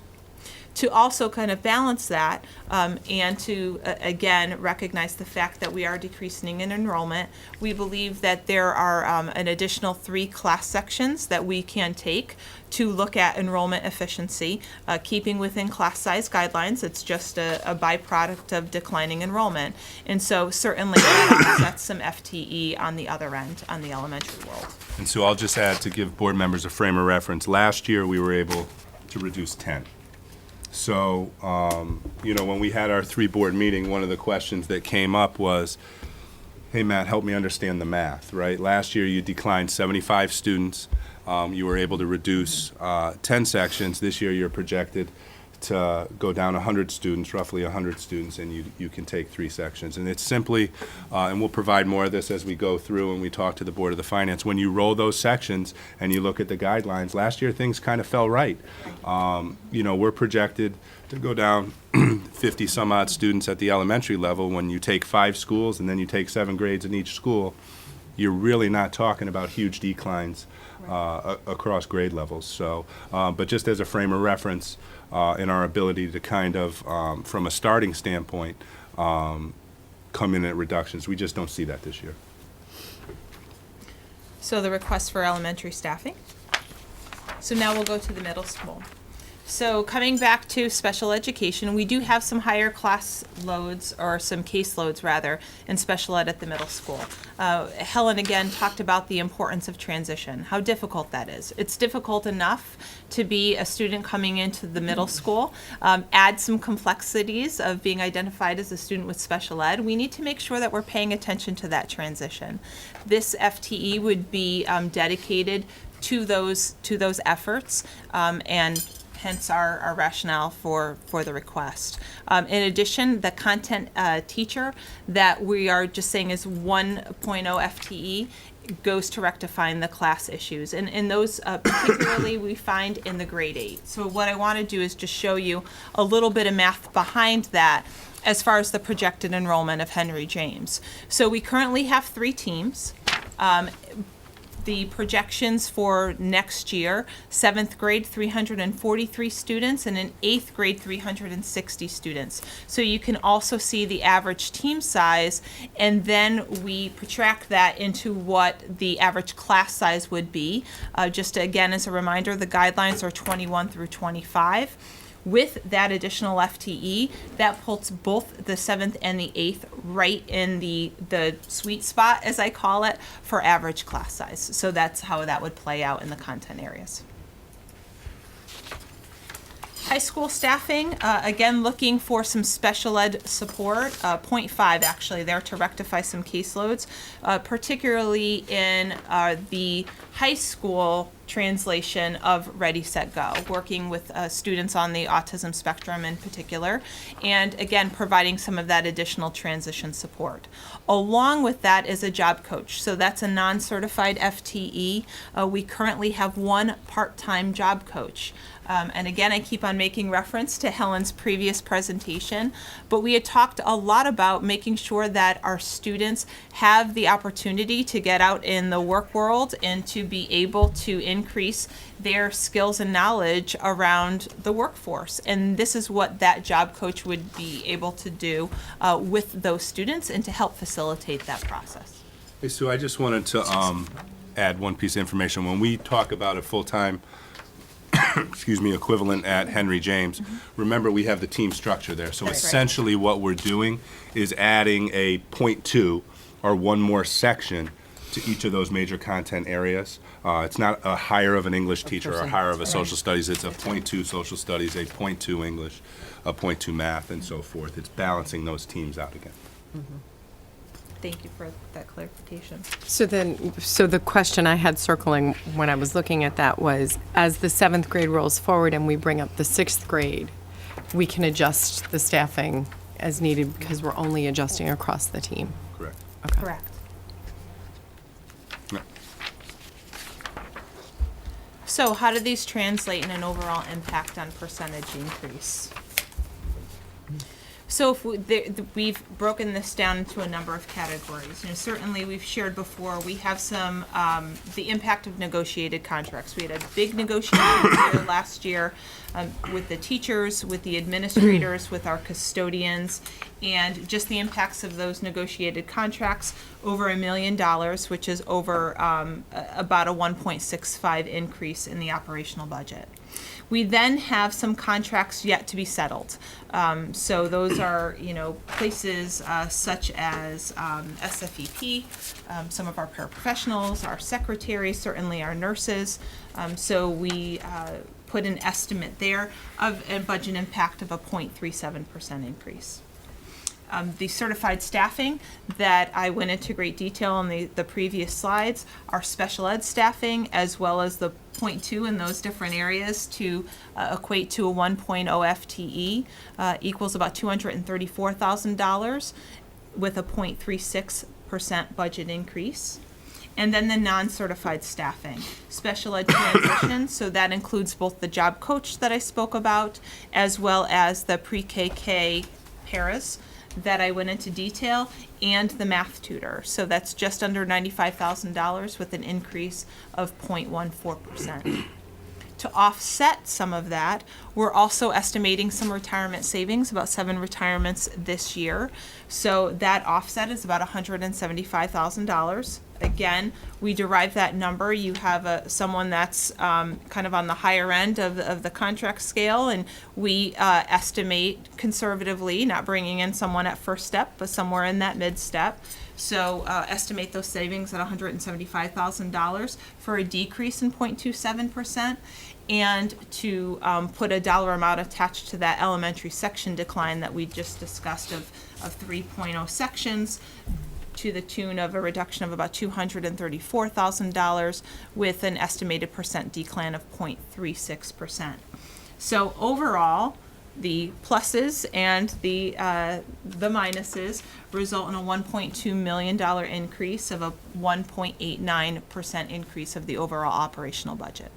To also kind of balance that and to, again, recognize the fact that we are decreasing in enrollment, we believe that there are an additional 3 class sections that we can take to look at enrollment efficiency, keeping within class size guidelines. It's just a byproduct of declining enrollment. And so certainly that offsets some FTE on the other end, on the elementary world. And so I'll just add, to give board members a frame of reference, last year we were able to reduce 10. So, when we had our 3-board meeting, one of the questions that came up was, hey, Matt, help me understand the math, right? Last year you declined 75 students. You were able to reduce 10 sections. This year you're projected to go down 100 students, roughly 100 students, and you can take 3 sections. And it's simply, and we'll provide more of this as we go through and we talk to the Board of the Finance, when you roll those sections and you look at the guidelines, last year things kind of fell right. We're projected to go down 50 some odd students at the elementary level. When you take 5 schools and then you take 7 grades in each school, you're really not talking about huge declines across grade levels. So, but just as a frame of reference, in our ability to kind of, from a starting standpoint, come in at reductions, we just don't see that this year. So the request for elementary staffing. So now we'll go to the middle school. So coming back to special education, we do have some higher class loads, or some case loads rather, in special ed at the middle school. Helen again talked about the importance of transition, how difficult that is. It's difficult enough to be a student coming into the middle school, add some complexities of being identified as a student with special ed. We need to make sure that we're paying attention to that transition. This FTE would be dedicated to those efforts, and hence our rationale for the request. In addition, the content teacher that we are just saying is 1.0 FTE goes to rectifying the class issues. And those particularly we find in the grade 8. So what I want to do is just show you a little bit of math behind that as far as the projected enrollment of Henry James. So we currently have 3 teams. The projections for next year, 7th grade, 343 students, and in 8th grade, 360 students. So you can also see the average team size, and then we protract that into what the average class size would be. Just again, as a reminder, the guidelines are 21 through 25. with that additional FTE, that puts both the 7th and the 8th right in the sweet spot, as I call it, for average class size. So that's how that would play out in the content areas. High school staffing, again, looking for some special ed support, 0.5 actually there to rectify some caseloads, particularly in the high school translation of Ready, Set, Go, working with students on the autism spectrum in particular, and again, providing some of that additional transition support. Along with that is a job coach, so that's a non-certified FTE. We currently have one part-time job coach. And again, I keep on making reference to Helen's previous presentation, but we had talked a lot about making sure that our students have the opportunity to get out in the work world and to be able to increase their skills and knowledge around the workforce. And this is what that job coach would be able to do with those students and to help facilitate that process. Hey, Sue, I just wanted to add one piece of information. When we talk about a full-time equivalent at Henry James, remember we have the team structure there. So essentially what we're doing is adding a 0.2 or one more section to each of those major content areas. It's not a hire of an English teacher or a hire of a social studies. It's a 0.2 social studies, a 0.2 English, a 0.2 math, and so forth. It's balancing those teams out again. Thank you for that clarification. So the question I had circling when I was looking at that was, as the 7th grade rolls forward and we bring up the 6th grade, we can adjust the staffing as needed because we're only adjusting across the team. Correct. Okay. Correct. Yeah. So how do these translate in an overall impact on percentage increase? So if we've broken this down into a number of categories. Certainly we've shared before, we have some, the impact of negotiated contracts. We had a big negotiation year last year with the teachers, with the administrators, with our custodians, and just the impacts of those negotiated contracts, over $1 million, which is over about a 1.65 increase in the operational budget. We then have some contracts yet to be settled. So those are, places such as SFEP, some of our paraprofessionals, our secretaries, certainly our nurses. So we put an estimate there of a budget impact of a 0.37% increase. The certified staffing that I went into great detail on the previous slides, our special ed staffing, as well as the 0.2 in those different areas to equate to a 1.0 FTE equals about $234,000 with a 0.36% budget increase. And then the non-certified staffing, special ed transition, so that includes both the job coach that I spoke about, as well as the pre-KK paras that I went into detail, and the math tutor. So that's just under $95,000 with an increase of 0.14%. To offset some of that, we're also estimating some retirement savings, about 7 retirements this year. So that offset is about $175,000. Again, we derive that number. You have someone that's kind of on the higher end of the contract scale, and we estimate conservatively, not bringing in someone at first step, but somewhere in that mid step. So estimate those savings at $175,000 for a decrease in 0.27%. And to put a dollar amount attached to that elementary section decline that we just discussed of 3.0 sections, to the tune of a reduction of about $234,000 with an estimated percent decline of 0.36%. So overall, the pluses and the minuses result in a $1.2 million increase of a 1.89% increase of the overall operational budget.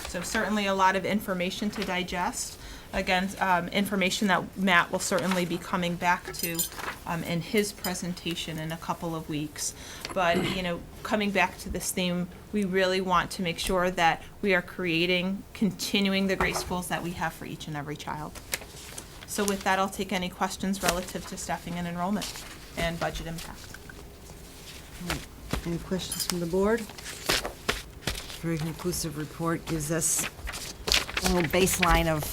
So certainly a lot of information to digest. Again, information that Matt will certainly be coming back to in his presentation in a couple of weeks. But, coming back to this theme, we really want to make sure that we are continuing the great schools that we have for each and every child. So with that, I'll take any questions relative to staffing and enrollment and budget impact. Any questions from the board? very conclusive report, gives us a little baseline of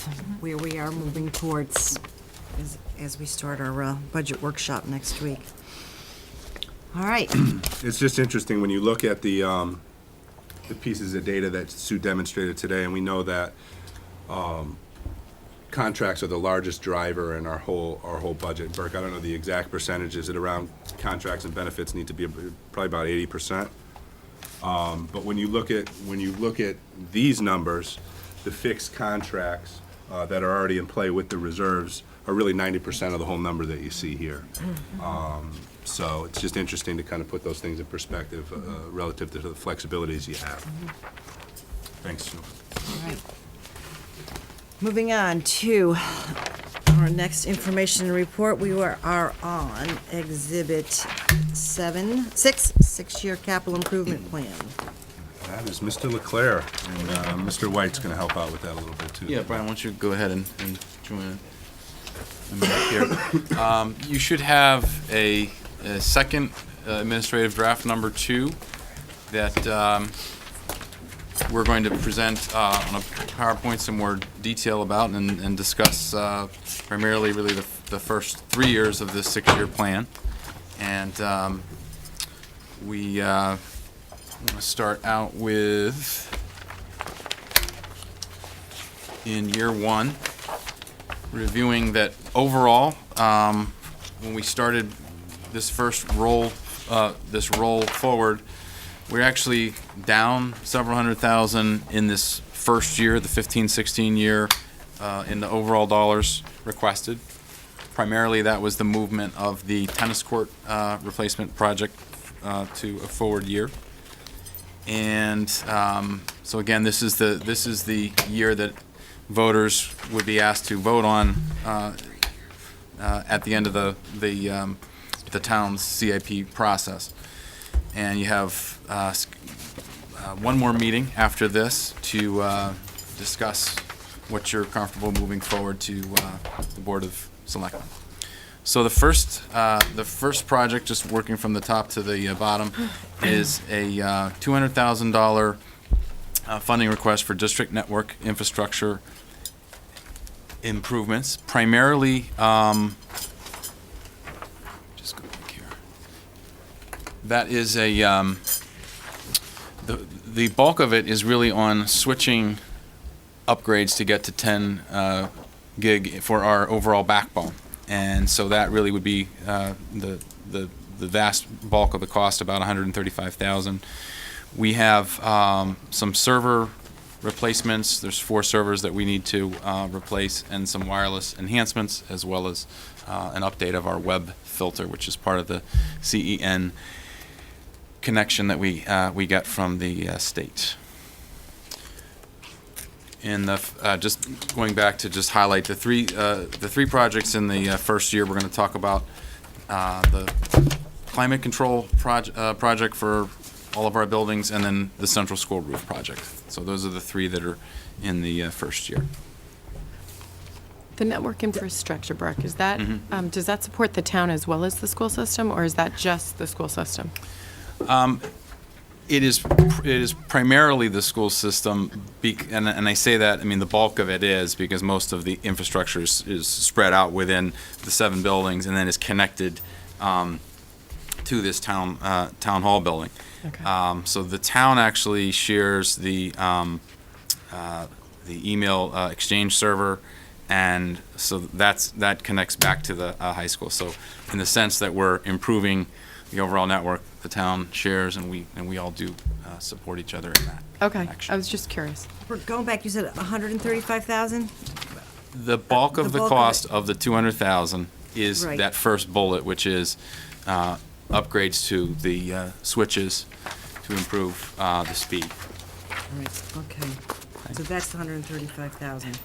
where we are moving towards as we start our budget workshop next week. All right. It's just interesting when you look at the pieces of data that Sue demonstrated today, and we know that contracts are the largest driver in our whole budget. Burke, I don't know the exact percentages. It around contracts and benefits need to be probably about 80%. But when you look at these numbers, the fixed contracts that are already in play with the reserves are really 90% of the whole number that you see here. So it's just interesting to kind of put those things in perspective relative to the flexibilities you have. Thanks, Sue. All right. Moving on to our next information report, we are on Exhibit 6-year capital improvement plan. That is Mr. Leclerc, and Mr. White's going to help out with that a little bit, too. Yeah, Brian, why don't you go ahead and join me here. You should have a second administrative draft number 2 that we're going to present on a PowerPoint some more detail about and discuss primarily really the first 3 years of this 6-year plan. And we want to start out with, in year 1, reviewing that overall, when we started this first roll forward, we're actually down several $100,000 in this first year, the 15-16 year, in the overall dollars requested. Primarily, that was the movement of the tennis court replacement project to a forward year. And so again, this is the year that voters would be asked to vote on at the end of the town's CIP process. And you have one more meeting after this to discuss what you're comfortable moving forward to the Board of Selectmen. So the first project, just working from the top to the bottom, is a $200,000 funding request for district network infrastructure improvements, primarily. Just go back here. That is the bulk of it is really on switching upgrades to get to 10 gig for our overall backbone. And so that really would be the vast bulk of the cost, about $135,000. We have some server replacements. There's 4 servers that we need to replace, and some wireless enhancements, as well as an update of our web filter, which is part of the CEN connection that we get from the state. In the just going back to just highlight the three projects in the first year, we're going to talk about the climate control project for all of our buildings, and then the central school roof project. So those are the 3 that are in the first year. The network infrastructure, Brooke, is that, does that support the town as well as the school system, or is that just the school system? It is primarily the school system, and I say that, I mean, the bulk of it is because most of the infrastructure is spread out within the 7 buildings and then is connected to this town hall building. Okay. So the town actually shares the email exchange server, and so that connects back to the high school. So in the sense that we're improving the overall network, the town shares, and we all do support each other in that. Okay, action. I was just curious. We're going back, you said 135,000? The bulk of the bulk of cost it. of the 200,000 is Right. that first bullet, which is upgrades to the switches to improve the speed. Right, okay. So that's the 135,000,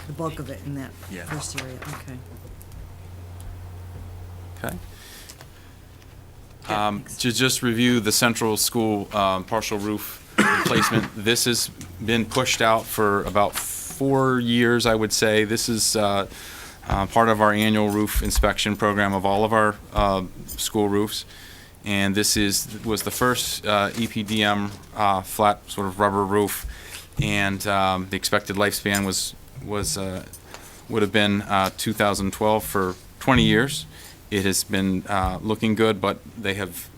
the bulk of it in that Yeah. first area, okay. Okay. Thanks. To just review the central school partial roof replacement, this has been pushed out for about 4 years, I would say. This is part of our annual roof inspection program of all of our school roofs. And this was the first EPDM flat sort of rubber roof, and the expected lifespan would have been 2012 for 20 years. It has been looking good, but they have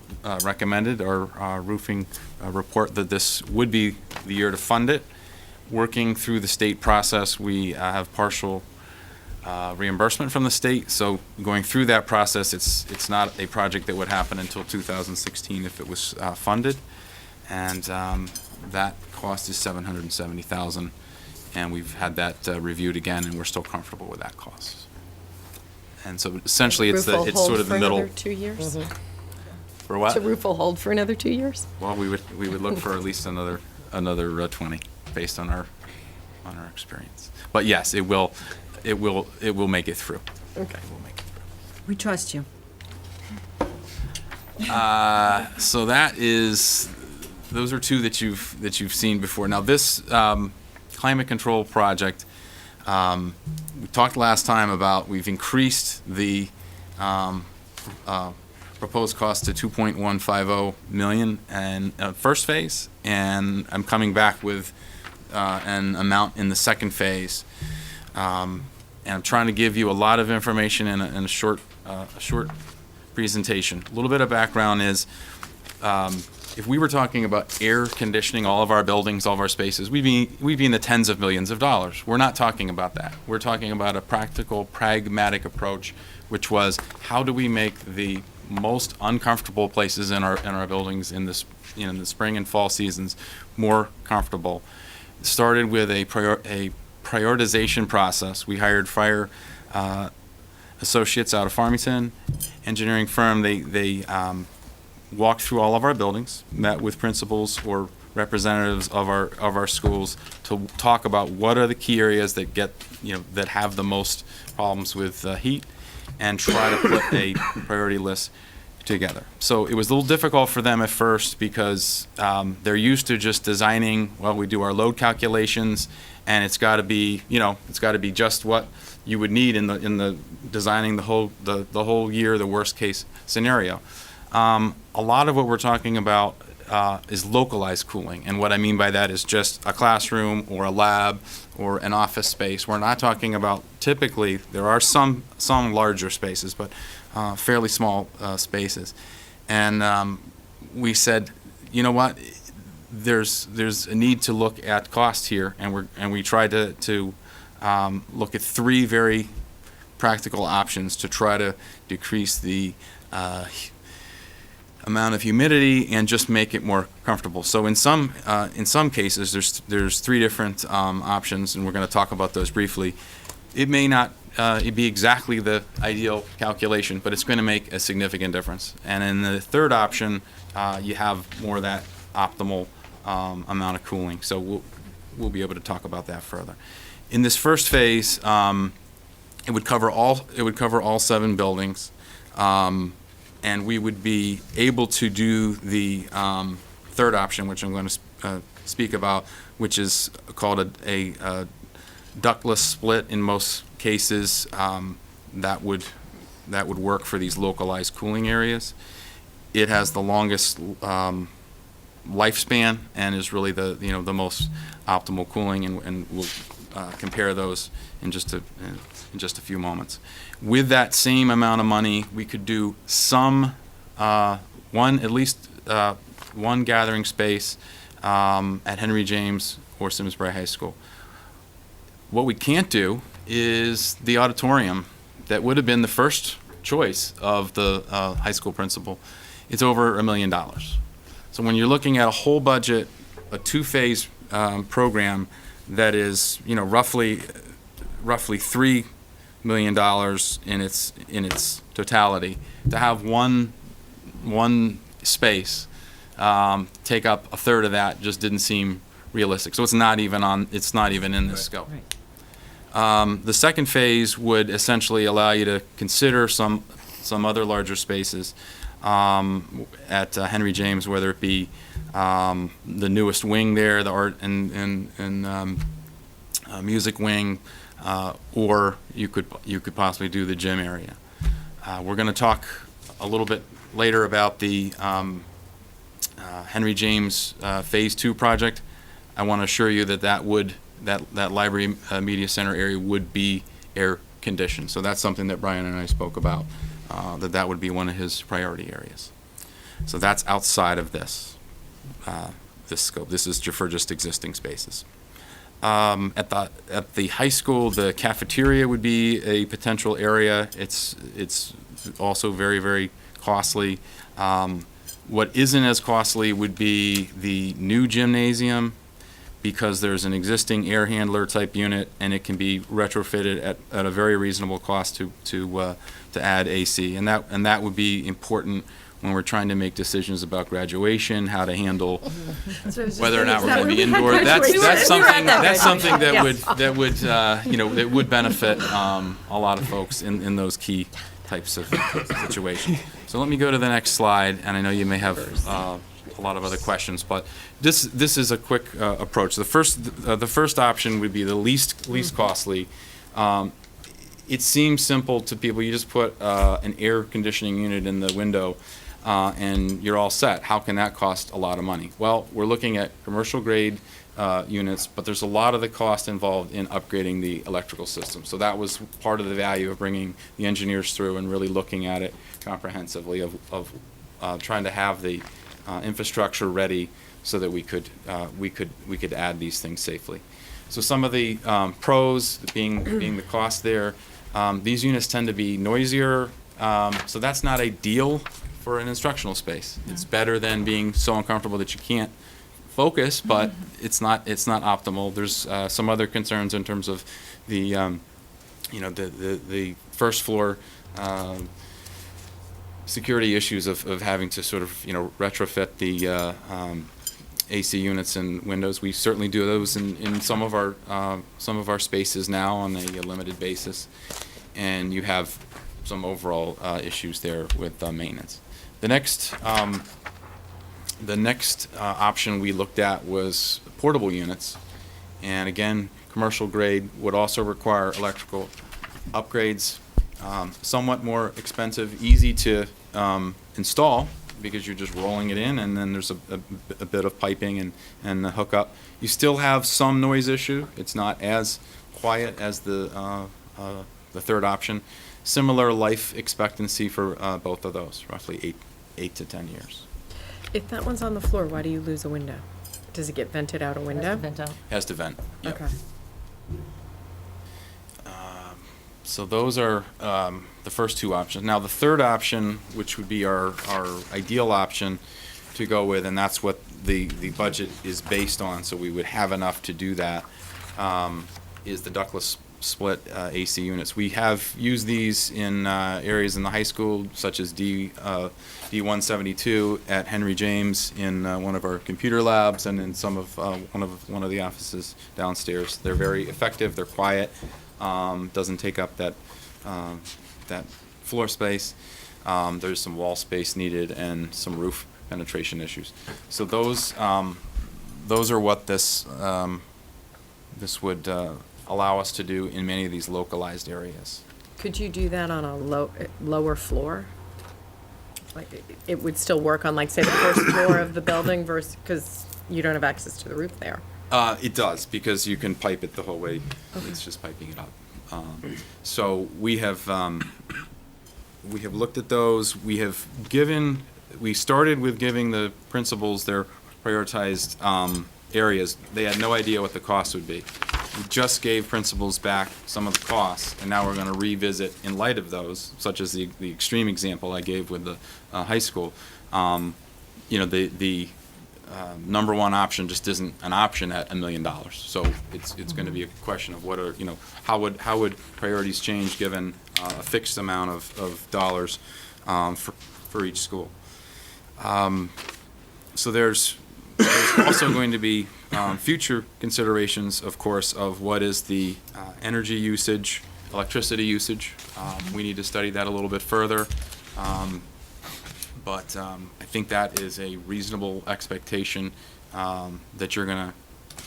recommended our roofing report that this would be the year to fund it. Working through the state process, we have partial reimbursement from the state. So going through that process, it's not a project that would happen until 2016 if it was funded, and that cost is $770,000. And we've had that reviewed again, and we're still comfortable with that cost. And so essentially, it's Roof will it's hold sort of for the middle. another 2 years? For what? The roof will hold for another 2 years? Well, we would look for at least another 20 based on our experience. But yes, it will make it through. Okay. It will make it through. We trust you. So those are two that you've seen before. Now this climate control project, we talked last time about, we've increased the proposed cost to $2.150 million and first phase, and I'm coming back with an amount in the second phase. And I'm trying to give you a lot of information in a short presentation. A little bit of background is, if we were talking about air conditioning all of our buildings, all of our spaces, we'd be in the tens of millions of dollars. We're not talking about that. We're talking about a practical, pragmatic approach, which was, how do we make the most uncomfortable places in our buildings in the spring and fall seasons more comfortable. It started with a prioritization process. We hired fire associates out of Farmington, engineering firm. They walked through all of our buildings, met with principals or representatives of our schools to talk about what are the key areas that that have the most problems with heat, and try to put a priority list together. So it was a little difficult for them at first because they're used to just designing, well, we do our load calculations, and it's got to be just what you would need in the designing the whole year, the worst case scenario. A lot of what we're talking about is localized cooling, and what I mean by that is just a classroom or a lab or an office space. We're not talking about, typically, there are some larger spaces, but fairly small spaces. And we said, you know what, there's a need to look at cost here, and we tried to look at three very practical options to try to decrease the amount of humidity and just make it more comfortable. So in some cases, there's three different options, and we're going to talk about those briefly. It may not be exactly the ideal calculation, but it's going to make a significant difference. And in the third option, you have more of that optimal amount of cooling. So we'll be able to talk about that further. In this first phase, it would cover all 7 buildings. And we would be able to do the third option, which I'm going to speak about, which is called a ductless split. In most cases, that would work for these localized cooling areas. It has the longest lifespan and is really the most optimal cooling, and we'll compare those in just a few moments. With that same amount of money, we could do at least one gathering space at Henry James or Simsbury High School. What we can't do is the auditorium that would have been the first choice of the high school principal. It's over $1 million. So when you're looking at a whole budget, a 2-phase program that is roughly $3 million in its totality, to have one space take up a third of that just didn't seem realistic. So it's not even in this scope. Right. The second phase would essentially allow you to consider some other larger spaces at Henry James, whether it be the newest wing there, the art and music wing, or you could possibly do the gym area. We're going to talk a little bit later about the Henry James Phase 2 project, I want to assure you that that library media center area would be air conditioned. So that's something that Brian and I spoke about, that would be one of his priority areas. So that's outside of this scope. This is for just existing spaces. At the high school, the cafeteria would be a potential area. It's also very, very costly. What isn't as costly would be the new gymnasium, because there's an existing air handler type unit, and it can be retrofitted at a very reasonable cost to add AC, and that would be important when we're trying to make decisions about graduation, how to handle whether or not we're going to be indoor. That's something that would benefit a lot of folks in those key types of situations. So let me go to the next slide, and I know you may have a lot of other questions, but this is a quick approach. The first option would be the least costly. It seems simple to people. You just put an air conditioning unit in the window, and you're all set. How can that cost a lot of money? Well, we're looking at commercial grade units, but there's a lot of the cost involved in upgrading the electrical system. So that was part of the value of bringing the engineers through and really looking at it comprehensively, of trying to have the infrastructure ready so that we could add these things safely. So some of the pros being the cost there. These units tend to be noisier, so that's not ideal for an instructional space. It's better than being so uncomfortable that you can't focus, but it's not optimal. There's some other concerns in terms of the the first floor security issues of having to sort of retrofit the AC units and windows. We certainly do those in some of our spaces now on a limited basis, and you have some overall issues there with maintenance. The next option we looked at was portable units, and again, commercial grade would also require electrical upgrades. Somewhat more expensive, easy to install, because you're just rolling it in, and then there's a bit of piping and the hookup. You still have some noise issue. It's not as quiet as the third option. Similar life expectancy for both of those, roughly 8 to 10 years. If that one's on the floor, why do you lose a window? Does it get vented out a window? Has to vent. Yep. Okay. So those are the first two options. Now the third option, which would be our ideal option to go with, and that's what the budget is based on, so we would have enough to do that, is the ductless split AC units. We have used these in areas in the high school, such as D172 at Henry James in one of our computer labs, and in some of one of the offices downstairs. They're very effective. They're quiet. Doesn't take up that floor space. There's some wall space needed and some roof penetration issues. So those are what this would allow us to do in many of these localized areas. Could you do that on a lower floor? Like, it would still work on, like, say, the first floor of the building versus, because you don't have access to the roof there. It does, because you can pipe it the whole way. Okay. It's just piping it up. So we have looked at those. We started with giving the principals their prioritized areas. They had no idea what the cost would be. We just gave principals back some of the costs, and now we're going to revisit in light of those, such as the extreme example I gave with the high school. The number one option just isn't an option at $1 million. So it's going to be a question of what are, how would priorities change given a fixed amount of dollars for each school. So there's also going to be future considerations, of course, of what is the energy usage, electricity usage. We need to study that a little bit further. But I think that is a reasonable expectation that you're going to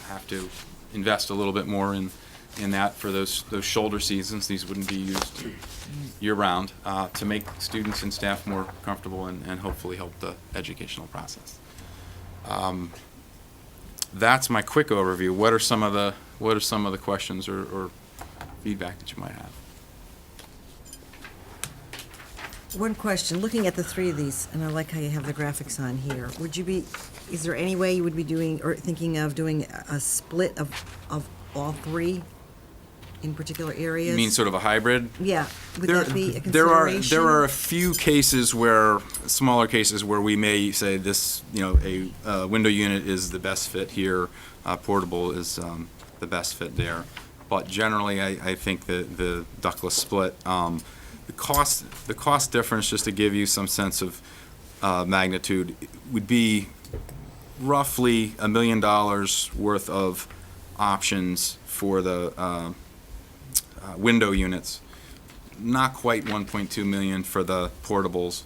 have to invest a little bit more in in that for those shoulder seasons, these wouldn't be used year-round, to make students and staff more comfortable and hopefully help the educational process. That's my quick overview. What are some of the questions or feedback that you might have? One question, looking at the three of these, and I like how you have the graphics on here, is there any way you would be doing, or thinking of doing a split of all three in particular areas? You mean sort of a hybrid? Yeah, would There- that be a There are consideration? a few cases smaller cases where we may say this, a window unit is the best fit here, portable is the best fit there. But generally, I think the ductless split, the cost difference, just to give you some sense of magnitude, would be roughly $1 million worth of options for the window units, not quite 1.2 million for the portables,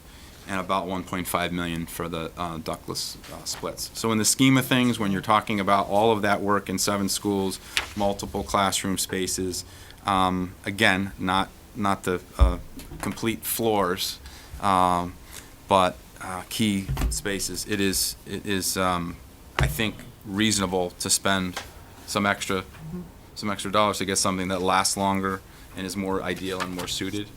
and about 1.5 million for the ductless splits. So in the scheme of things, when you're talking about all of that work in 7 schools, multiple classroom spaces, again, not the complete floors, but key spaces, it is I think reasonable to spend some extra dollars to get something that lasts longer and is more ideal and more suited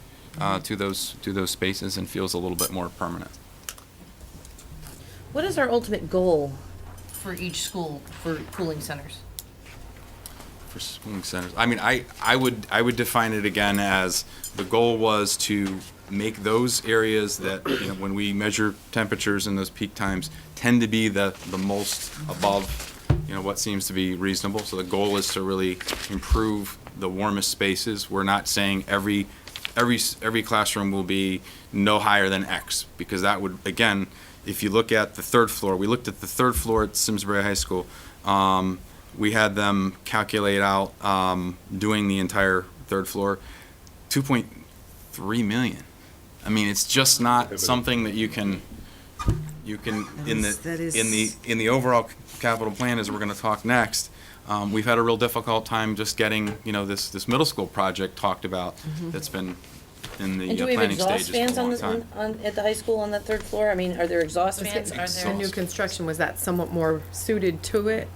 to those spaces and feels a little bit more permanent. What is our ultimate goal for each school for cooling centers? For schooling centers, I mean, I would define it again as the goal was to make those areas that, when we measure temperatures in those peak times, tend to be the most above, what seems to be reasonable. So the goal is to really improve the warmest spaces. We're not saying every classroom will be no higher than X, because that would, again, if you look at the 3rd floor, we looked at the 3rd floor at Simsbury High School. We had them calculate out, doing the entire 3rd floor, 2.3 million. I mean, it's just not something that you can in the overall capital plan, as we're going to talk next. We've had a real difficult time just getting, this middle school project talked about that's been in the And do we have planning exhaust stages for a fans long time. at the high school on that 3rd floor? I mean, are there exhaust fans? Are The there? new construction, was that somewhat more suited to it?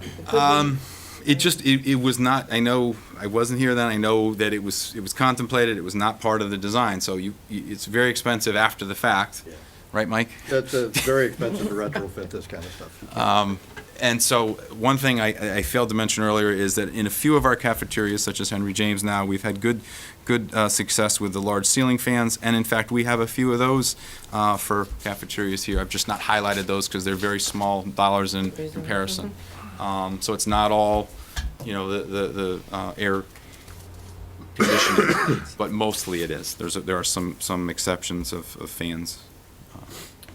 It was not, I know, I wasn't here then, I know that it was contemplated, it was not part of the design, so it's very expensive after the fact, right, Mike? It's very expensive to retrofit this kind of stuff. And so, one thing I failed to mention earlier is that in a few of our cafeterias, such as Henry James now, we've had good success with the large ceiling fans, and in fact, we have a few of those for cafeterias here. I've just not highlighted those because they're very small dollars in comparison. So it's not all, the air conditioning, but mostly it is. There are some exceptions of fans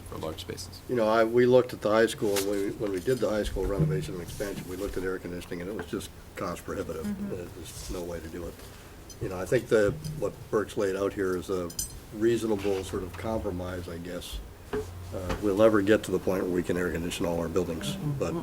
for large spaces. We looked at the high school, when we did the high school renovation and expansion, we looked at air conditioning, and it was just cost prohibitive. There's no way to do it. I think what Burke's laid out here is a reasonable sort of compromise, I guess. We'll never get to the point where we can air condition all our buildings, but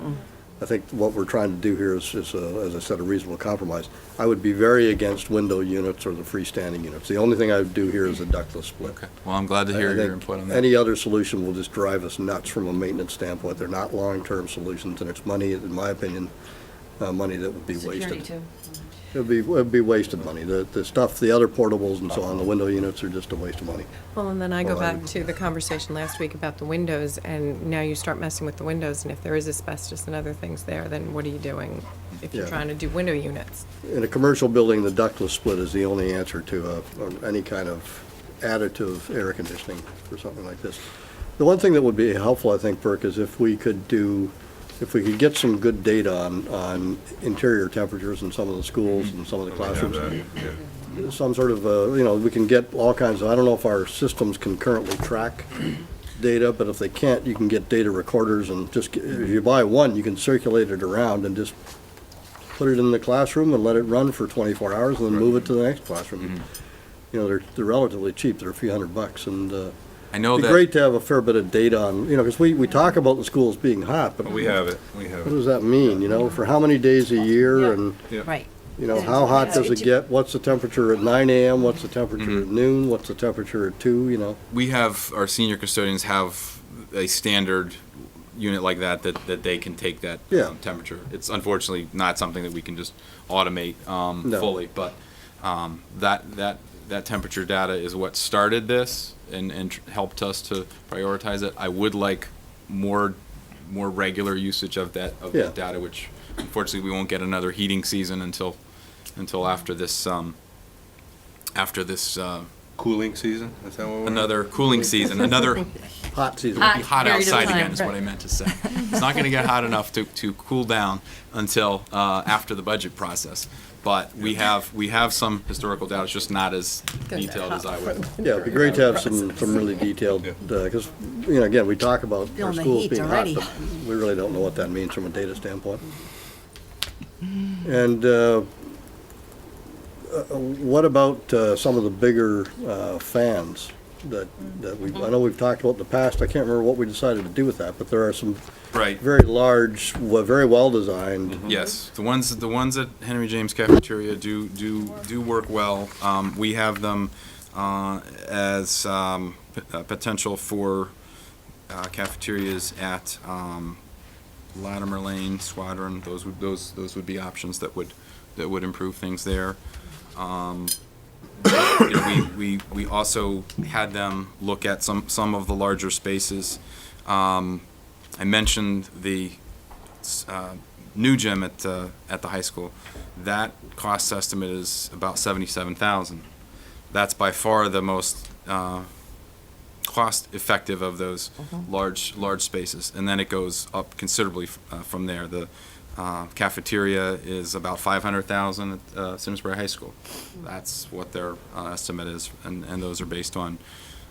I think what we're trying to do here is as I said, a reasonable compromise. I would be very against window units or the freestanding units. The only thing I would do here is a ductless split. Okay. Well, I'm glad to hear I your think input on that. any other solution will just drive us nuts from a maintenance standpoint. They're not long-term solutions, and it's money, in my opinion, money that would be Security wasted. too. It'd be wasted money. The stuff, the other portables and so on, the window units are just a waste of money. Well, and then I go Well, I back would- to the conversation last week about the windows, and now you start messing with the windows, and if there is asbestos and other things there, then what are you doing if you're Yeah. trying to do window units? In a commercial building, the ductless split is the only answer to any kind of additive air conditioning for something like this. The one thing that would be helpful, I think, Burke, is if we could get some good data on interior temperatures in some of the schools and some of the classrooms. Some sort of, we can get all kinds of, I don't know if our systems can currently track data, but if they can't, you can get data recorders and just, if you buy one, you can circulate it around and just put it in the classroom and let it run for 24 hours and then move it to the next classroom. They're relatively cheap, they're a few $100, and I know it'd be that. great to have a fair bit of data on, because we talk about the schools being hot, but We have it. what does that mean, for how many days a year? And Right. You know, how hot does it get? What's the temperature at 9 a.m.? What's the temperature at noon? What's the temperature at 2, you know? We have, our senior custodians have a standard unit like that they can take that Yeah. temperature. It's unfortunately not something that we can just automate No. fully, but that temperature data is what started this and helped us to prioritize it. I would like more regular usage of that Yeah. data, which unfortunately we won't get another heating season until after this Cooling season, is that what we're? another cooling season, another Hot season. Hot. hot period of outside time, again is what right. I meant to say. It's not going to get hot enough to cool down until after the budget process. But we have some historical data, it's just not as detailed as I would. Yeah, it'd be great to have some really detailed, because, you know, again, we talk about our Feeling the schools heat being hot, already. but we really don't know what that means from a data standpoint. And what about some of the bigger fans that I know we've talked about in the past, I can't remember what we decided to do with that, but there are some Right. very large, very well-designed. Yes, the ones at Henry James Cafeteria do work well. We have them as potential for cafeterias at Latimer Lane, Squadron. Those would be options that would improve things there. You know, we also had them look at some of the larger spaces. I mentioned the new gym at the high school. That cost estimate is about $77,000. That's by far the most cost effective of those large spaces, and then it goes up considerably from there. The cafeteria is about $500,000 at Simsbury High School. That's what their estimate is, and those are based on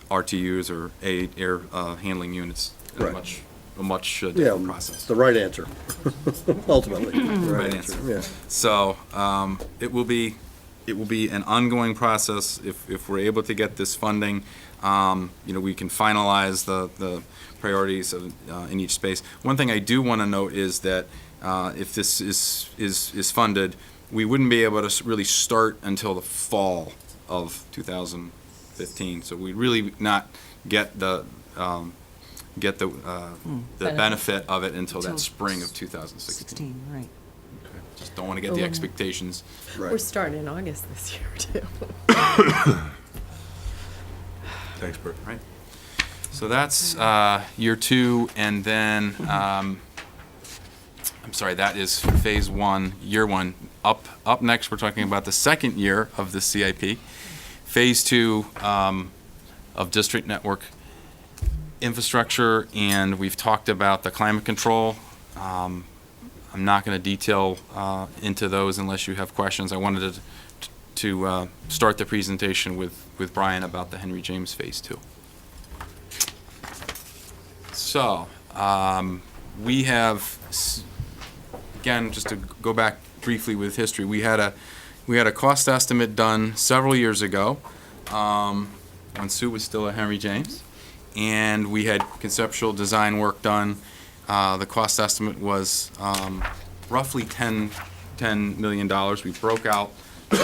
RTUs or air handling units. Right. A much Yeah, different process. the right answer, ultimately. The Right answer. Yeah. So it will be an ongoing process if we're able to get this funding. You know, we can finalize the priorities in each space. One thing I do want to note is that if this is funded, we wouldn't be able to really start until the fall of 2015. So we really not get the benefit of it until that spring of 2016. 16, right. Just don't want to get the expectations. We're Right. starting in August this year, too. Thanks, Bert. Right. So that's year 2, and then, I'm sorry, that is phase 1, year 1. Up next, we're talking about the second year of the CIP, phase 2 of district network infrastructure, and we've talked about the climate control. I'm not going to detail into those unless you have questions. I wanted to start the presentation with Brian about the Henry James Phase 2. So, we have, again, just to go back briefly with history, we had a cost estimate done several years ago when Sue was still at Henry James, and we had conceptual design work done. The cost estimate was roughly $10 million. We broke out the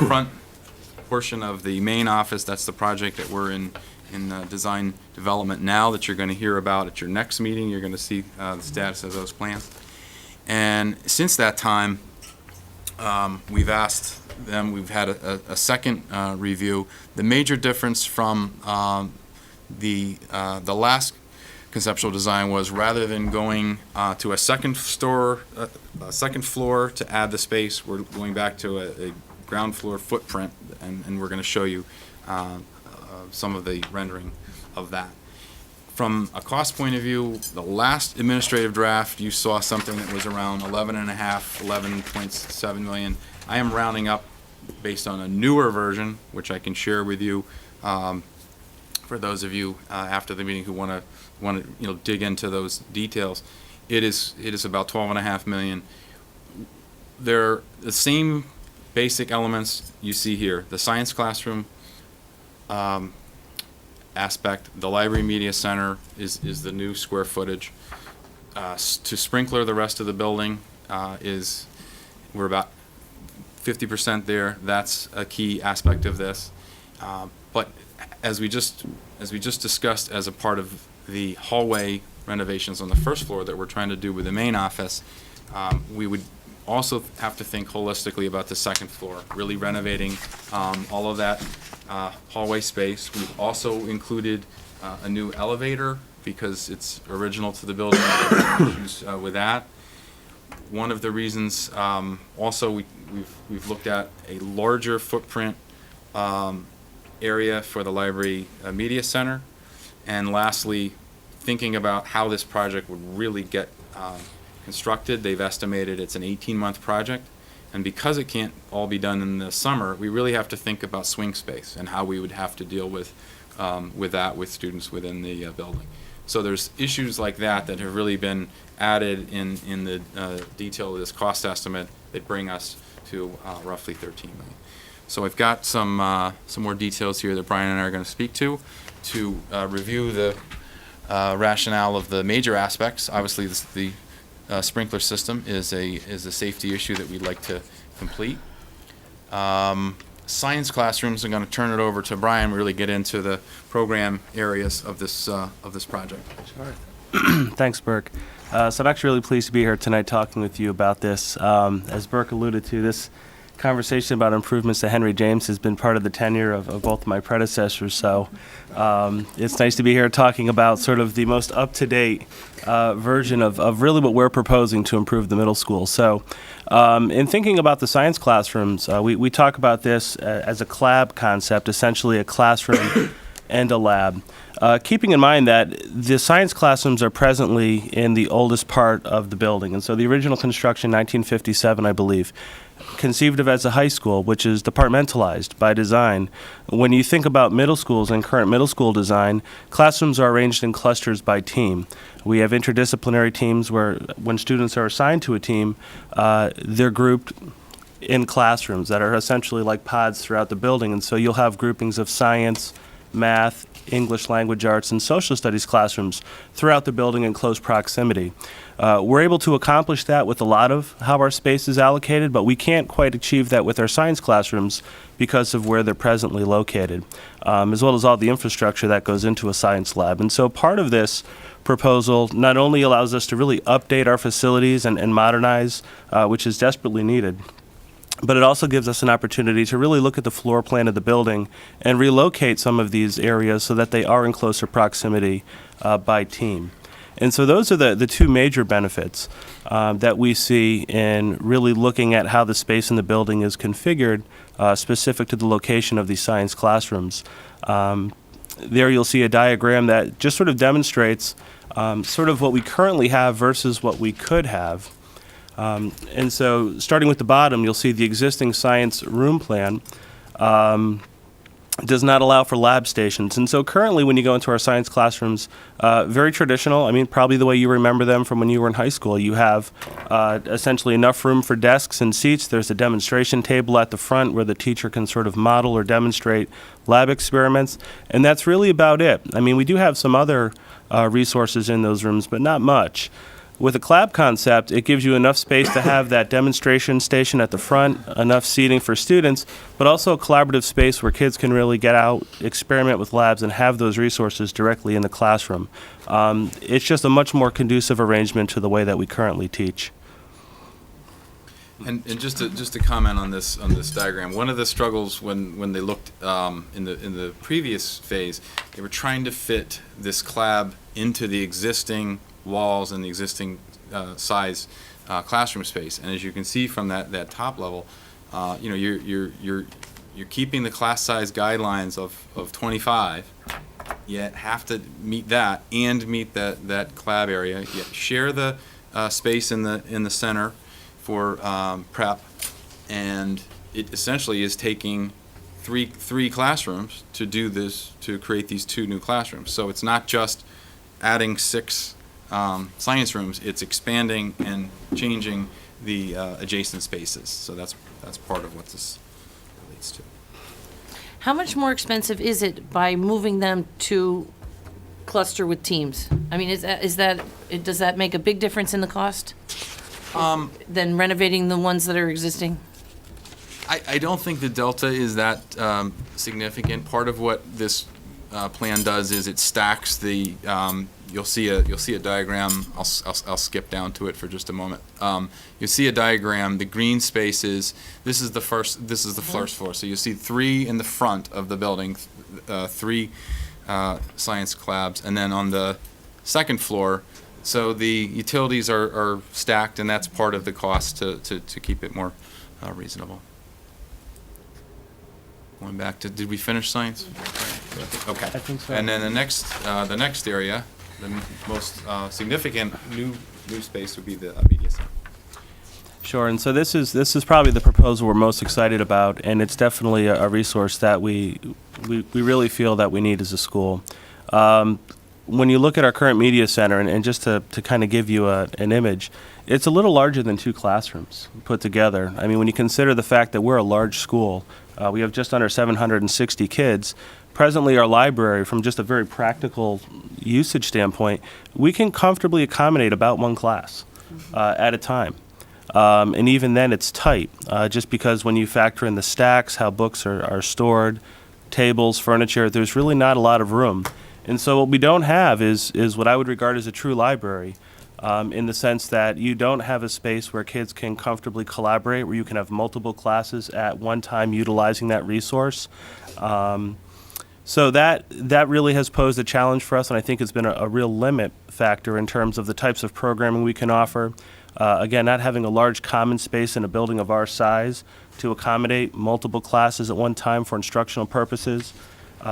front portion of the main office. That's the project that we're in design development now that you're going to hear about at your next meeting. You're going to see the status of those plans. And since that time, we've asked them, we've had a second review. The major difference from the last conceptual design was, rather than going to a second floor to add the space, we're going back to a ground floor footprint, and we're going to show you some of the rendering of that. From a cost point of view, the last administrative draft, you saw something that was around 11.7 million. I am rounding up based on a newer version, which I can share with you for those of you after the meeting who want to dig into those details. It is about 12.5 million. They're the same basic elements you see here: the science classroom aspect, the library media center is the new square footage. To sprinkler the rest of the building we're about 50% there, that's a key aspect of this. But as we just discussed as a part of the hallway renovations on the first floor that we're trying to do with the main office, we would also have to think holistically about the second floor, really renovating all of that hallway space. We've also included a new elevator because it's original to the building, issues with that. One of the reasons also we've looked at a larger footprint area for the library media center. And lastly, thinking about how this project would really get constructed. They've estimated it's an 18-month project, and because it can't all be done in the summer, we really have to think about swing space and how we would have to deal with that with students within the building. So there's issues like that that have really been added in the detail of this cost estimate that bring us to roughly $13 million. So I've got some more details here that Brian and I are going to speak to review the rationale of the major aspects. Obviously, the sprinkler system is a safety issue that we'd like to complete. Science classrooms, I'm going to turn it over to Brian, really get into the program areas of this project. Thanks, Burke. So I'm actually really pleased to be here tonight talking with you about this. As Burke alluded to, this conversation about improvements to Henry James has been part of the tenure of both of my predecessors. So it's nice to be here talking about sort of the most up-to-date version of really what we're proposing to improve the middle school. So in thinking about the science classrooms, we talk about this as a CLAB concept, essentially a classroom and a lab. Keeping in mind that the science classrooms are presently in the oldest part of the building. And so the original construction, 1957, I believe, conceived of as a high school, which is departmentalized by design. When you think about middle schools and current middle school design, classrooms are arranged in clusters by team. We have interdisciplinary teams where when students are assigned to a team, they're grouped in classrooms that are essentially like pods throughout the building. And so you'll have groupings of science, math, English language arts, and social studies classrooms throughout the building in close proximity. We're able to accomplish that with a lot of how our space is allocated, but we can't quite achieve that with our science classrooms because of where they're presently located, as well as all the infrastructure that goes into a science lab. And so part of this proposal not only allows us to really update our facilities and modernize, which is desperately needed, but it also gives us an opportunity to really look at the floor plan of the building and relocate some of these areas so that they are in closer proximity by team. And so those are the two major benefits that we see in really looking at how the space in the building is configured specific to the location of these science classrooms. There you'll see a diagram that just sort of demonstrates sort of what we currently have versus what we could have. And so starting with the bottom, you'll see the existing science room plan does not allow for lab stations. And so currently when you go into our science classrooms, very traditional, I mean, probably the way you remember them from when you were in high school. You have essentially enough room for desks and seats. There's a demonstration table at the front where the teacher can sort of model or demonstrate lab experiments. And that's really about it. I mean, we do have some other resources in those rooms, but not much. With a CLAB concept, it gives you enough space to have that demonstration station at the front, enough seating for students, but also a collaborative space where kids can really get out, experiment with labs, and have those resources directly in the classroom. It's just a much more conducive arrangement to the way that we currently teach. And just to comment on this diagram, one of the struggles when they looked in the previous phase, they were trying to fit this CLAB into the existing walls and the existing size classroom space. And as you can see from that top level, you know, you're keeping the class size guidelines of 25, yet have to meet that and meet that CLAB area. Yet share the space in the center for prep, and it essentially is taking three classrooms to do this, to create these two new classrooms. So it's not just adding 6 science rooms, it's expanding and changing the adjacent spaces. So that's part of what this relates to. How much more expensive is it by moving them to cluster with teams? I mean, does that make a big difference in the cost than renovating the ones that are existing? I don't think the delta is that significant. Part of what this plan does is it stacks the. You'll see a diagram. I'll skip down to it for just a moment. You'll see a diagram. The green spaces. This is the first floor. So you see 3 in the front of the building, 3 science labs, and then on the second floor. So the utilities are stacked, and that's part of the cost to keep it more reasonable. Going back to, did we finish science? Okay. I think so. And then the next area, the most significant new space would be the media center. Sure, and so this is probably the proposal we're most excited about, and it's definitely a resource that we really feel that we need as a school. When you look at our current media center, and just to kind of give you an image, it's a little larger than 2 classrooms put together. I mean, when you consider the fact that we're a large school, we have just under 760 kids. Presently, our library, from just a very practical usage standpoint, we can comfortably accommodate about 1 class at a time. And even then, it's tight, just because when you factor in the stacks, how books are stored, tables, furniture, there's really not a lot of room. And so what we don't have is what I would regard as a true library, in the sense that you don't have a space where kids can comfortably collaborate, where you can have multiple classes at one time utilizing that resource. So that really has posed a challenge for us, and I think it's been a real limit factor in terms of the types of programming we can offer. Again, not having a large common space in a building of our size to accommodate multiple classes at one time for instructional purposes.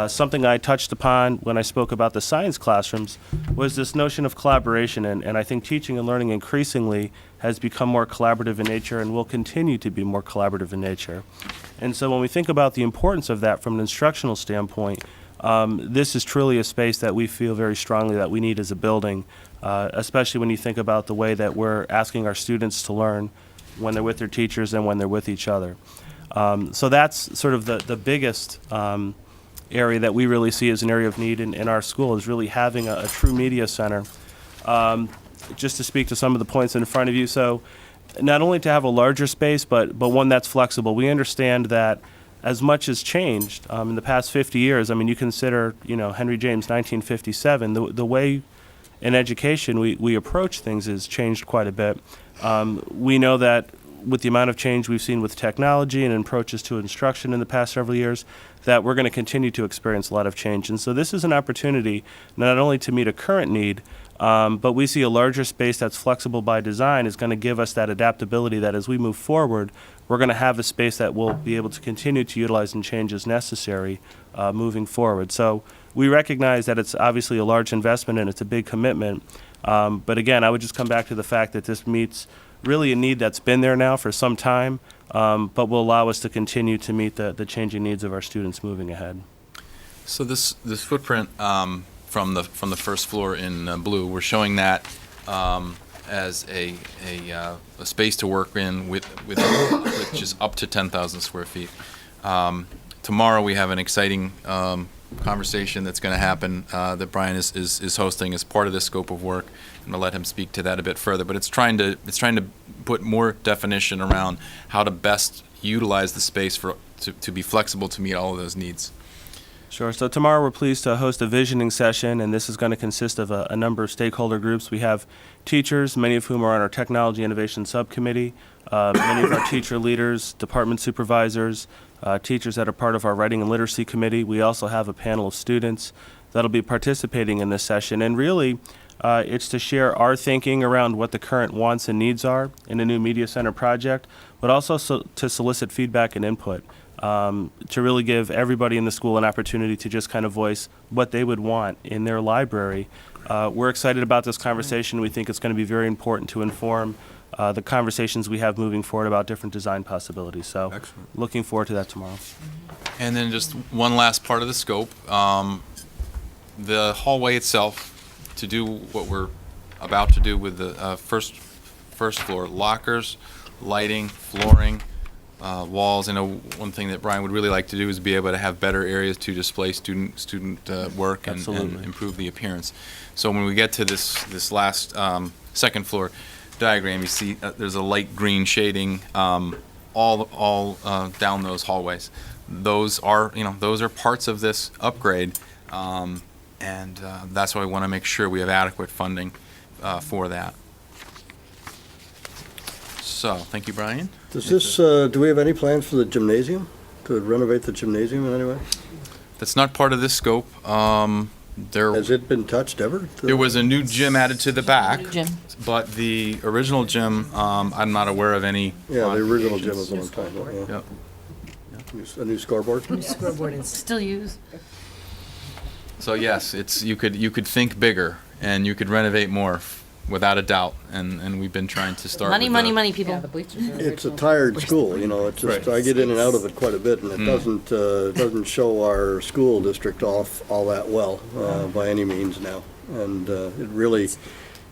Something I touched upon when I spoke about the science classrooms was this notion of collaboration, and I think teaching and learning increasingly has become more collaborative in nature and will continue to be more collaborative in nature. And so when we think about the importance of that from an instructional standpoint, this is truly a space that we feel very strongly that we need as a building, especially when you think about the way that we're asking our students to learn when they're with their teachers and when they're with each other. So that's sort of the biggest area that we really see as an area of need in our school, is really having a true media center. Just to speak to some of the points in front of you, so not only to have a larger space, but one that's flexible. We understand that as much has changed in the past 50 years. I mean, you consider, Henry James, 1957, the way in education we approach things has changed quite a bit. We know that with the amount of change we've seen with technology and approaches to instruction in the past several years, that we're going to continue to experience a lot of change. And so this is an opportunity not only to meet a current need, but we see a larger space that's flexible by design is going to give us that adaptability that as we move forward, we're going to have a space that we'll be able to continue to utilize and change as necessary moving forward. So we recognize that it's obviously a large investment and it's a big commitment. But again, I would just come back to the fact that this meets really a need that's been there now for some time, but will allow us to continue to meet the changing needs of our students moving ahead. So this footprint from the first floor in blue, we're showing that as a space to work in with just up to 10,000 square feet. Tomorrow we have an exciting conversation that's going to happen that Brian is hosting as part of this scope of work. I'm going to let him speak to that a bit further, but it's trying to put more definition around how to best utilize the space to be flexible to meet all of those needs. Sure. So tomorrow we're pleased to host a visioning session, and this is going to consist of a number of stakeholder groups. We have teachers, many of whom are on our Technology Innovation Subcommittee, many of our teacher leaders, department supervisors, teachers that are part of our Writing and Literacy Committee. We also have a panel of students that'll be participating in this session. And really, it's to share our thinking around what the current wants and needs are in a new Media Center project, but also to solicit feedback and input, to really give everybody in the school an opportunity to just kind of voice what they would want in their library. We're excited about this conversation. We think it's going to be very important to inform the conversations we have moving forward about different design possibilities. So Excellent. Looking forward to that tomorrow. And then just one last part of the scope, the hallway itself, to do what we're about to do with the first floor, lockers, lighting, flooring, walls. I know one thing that Brian would really like to do is be able to have better areas to display student work and improve the appearance. So when we get to this last second floor diagram, you see there's a light green shading all all down those hallways. Those are, those are parts of this upgrade, and that's why we want to make sure we have adequate funding for that. So, thank you, Brian. Does this, do we have any plans for the gymnasium, to renovate the gymnasium in any way? That's not part of this scope. Has it been touched ever? There was a new gym added to the back, Jim. but the original gym, I'm not aware of any. Yeah, the original gym was a long time ago, yeah. Yep. A new scoreboard? Scoreboard and Still use. So yes, you could think bigger and you could renovate more, without a doubt. And we've been trying to start. Money, with money, the- money, people. Yeah, the bleachers are It's a original. tired school, it's just, Right. I get in and out of it quite a bit, and it doesn't show our school district off all that well, by any means now. And, it really,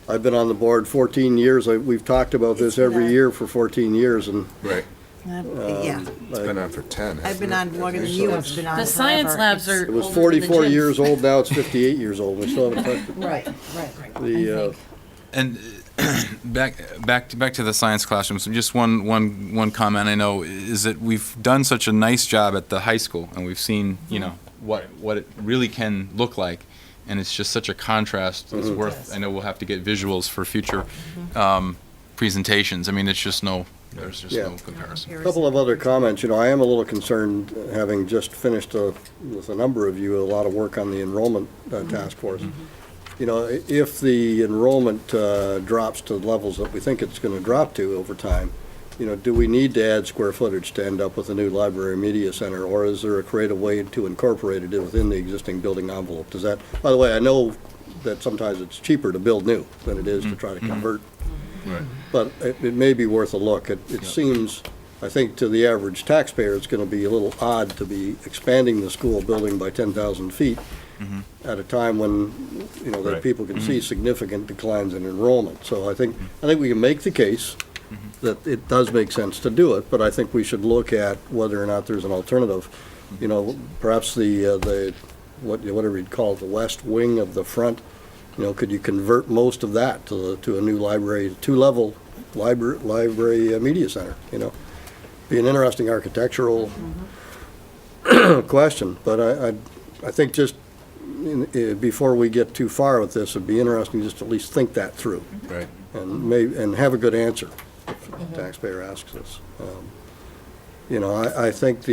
I've been on the board 14 years, we've talked about this every year for 14 years, and Right. yeah. It's been on for 10. I've been on longer than you. It's been on The science forever. labs are it was older than 44 gyms. years old, now it's 58 years old, we still haven't touched it. Right, right. The, And back to the science classrooms. Just one comment I know is that we've done such a nice job at the high school, and we've seen what it really can look like, and it's just such a contrast. It's worth. I know we'll have to get visuals for future presentations. I mean, there's just no Yeah. comparison. A couple of other comments, I am a little concerned, having just finished with a number of you, a lot of work on the enrollment task force. If the enrollment drops to the levels that we think it's going to drop to over time, do we need to add square footage to end up with a new library media center, or is there a creative way to incorporate it within the existing building envelope? Does that, by the way, I know that sometimes it's cheaper to build new than it is to try to convert. Right. But it may be worth a look. It seems, I think, to the average taxpayer, it's going to be a little odd to be expanding the school building by 10,000 feet at a time when, that Right. people can see significant declines in enrollment. So I think we can make the case that it does make sense to do it, but I think we should look at whether or not there's an alternative. Perhaps the whatever you'd call it, the west wing of the front, could you convert most of that to a new library, two-level library media center, Be an interesting architectural question, but I think just before we get too far with this, it'd be interesting just to at least think that through Right. and have a good answer if the taxpayer asks us. I think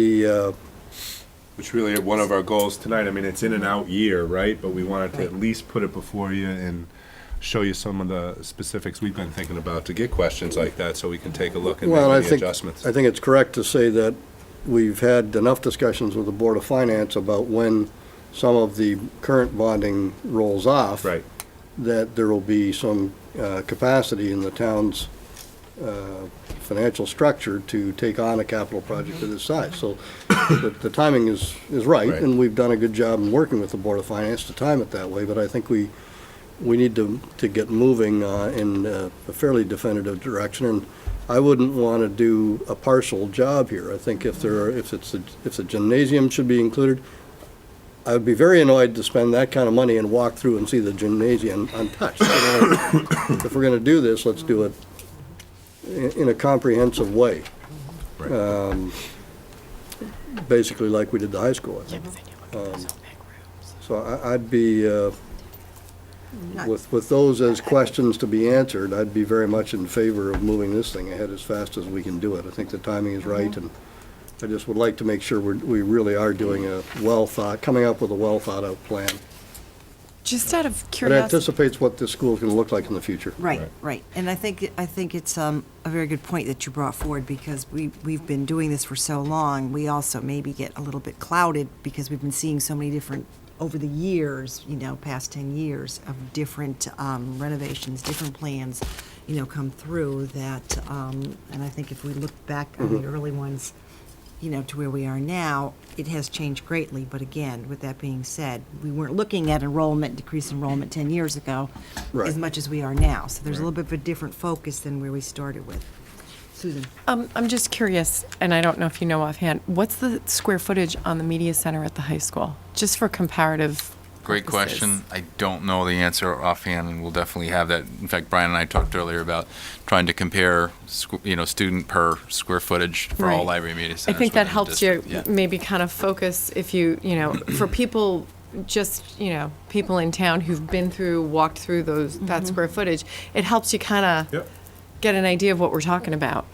Which really one of our goals tonight. I mean, it's in and out year, right? But we wanted to at least put it before you and show you some of the specifics we've been thinking about to get questions like that, so we can take a look and Well, make any adjustments. I think it's correct to say that we've had enough discussions with the Board of Finance about when some of the current bonding rolls off. Right. That there will be some capacity in the town's financial structure to take on a capital project of this size. So the timing is right, Right. and we've done a good job in working with the Board of Finance to time it that way, but I think we need to get moving in a fairly definitive direction, and I wouldn't want to do a partial job here. I think if the gymnasium should be included, I would be very annoyed to spend that kind of money and walk through and see the gymnasium untouched. If we're going to do this, let's do it in a comprehensive way. Right. Basically like we did the high school, I think. So I'd be, with those as questions to be answered, I'd be very much in favor of moving this thing ahead as fast as we can do it. I think the timing is right, and I just would like to make sure we really are doing coming up with a well-thought-out plan. Just out of That curiosity, anticipates what this school is going to look like in the future. Right, right. And I think it's a very good point that you brought forward, because we've been doing this for so long. We also maybe get a little bit clouded because we've been seeing so many different, over the years, past 10 years of different renovations, different plans, come through that, and I think if we look back on the early ones, to where we are now, it has changed greatly. But again, with that being said, we weren't looking at decreased enrollment 10 years ago Right. as much as we are now. So there's a little bit of a different focus than where we started with. Susan? I'm just curious, and I don't know if you know offhand, what's the square footage on the media center at the high school? Just for comparative Great question. I don't know the answer offhand, and we'll definitely have that. In fact, Brian and I talked earlier about trying to compare, student per square footage for all Right. library media I centers. think that within the helps you district. Yeah. maybe kind of focus if you for people, just, people in town who've been through, walked through that square footage, it helps you kind of Yep. get an idea of what we're talking about.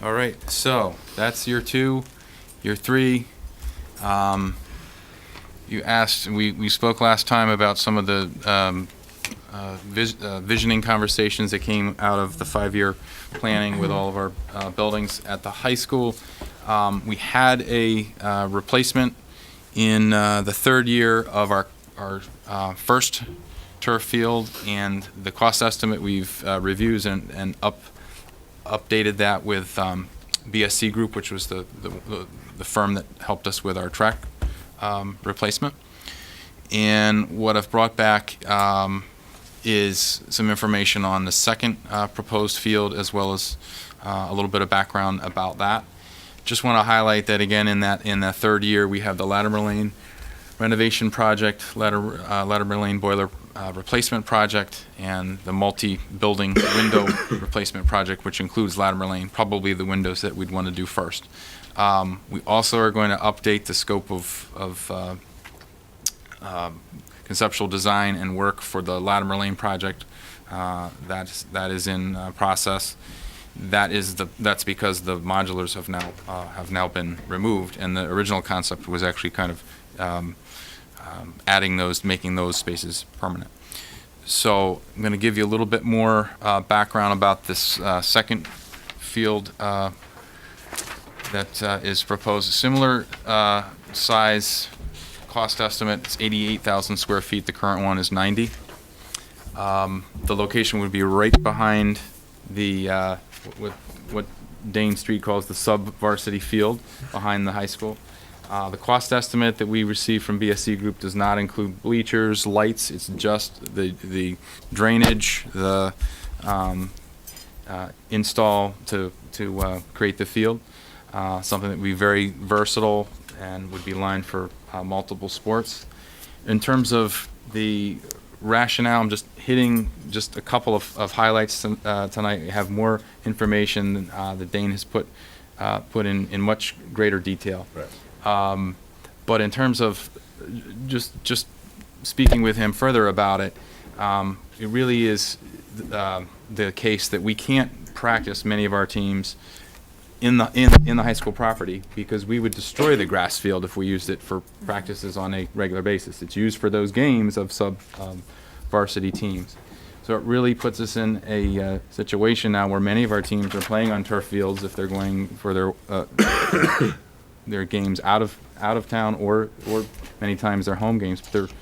All right, so that's year 2. Year 3, you asked, we spoke last time about some of the visioning conversations that came out of the 5-year planning with all of our buildings at the high school. We had a replacement in the 3rd year of our first turf field, and the cost estimate we've reviewed and updated that with BSC Group, which was the firm that helped us with our track replacement. And what I've brought back is some information on the second proposed field, as well as a little bit of background about that. Just want to highlight that again, in that 3rd year, we have the Latimer Lane renovation project, Latimer Lane boiler replacement project, and the multi-building window replacement project, which includes Latimer Lane, probably the windows that we'd want to do first. We also are going to update the scope of conceptual design and work for the Latimer Lane project. That is in process. That's because the modulars have now been removed, and the original concept was actually kind of adding those, making those spaces permanent. So I'm going to give you a little bit more background about this second field that is proposed. Similar size, cost estimate, it's 88,000 square feet. The current one is 90. The location would be right behind the what Dane Street calls the sub-varsity field behind the high school. The cost estimate that we received from BSC Group does not include bleachers, lights. It's just the drainage, the install to create the field. Something that would be very versatile and would be lined for multiple sports. In terms of the rationale, I'm just hitting just a couple of highlights tonight. We have more information that Dane has put in much greater detail. Right. But in terms of just speaking with him further about it, it really is the case that we can't practice many of our teams in the high school property, because we would destroy the grass field if we used it for practices on a regular basis. It's used for those games of varsity teams. So it really puts us in a situation now where many of our teams are playing on turf fields if they're going for their games out of town, or many times their home games. But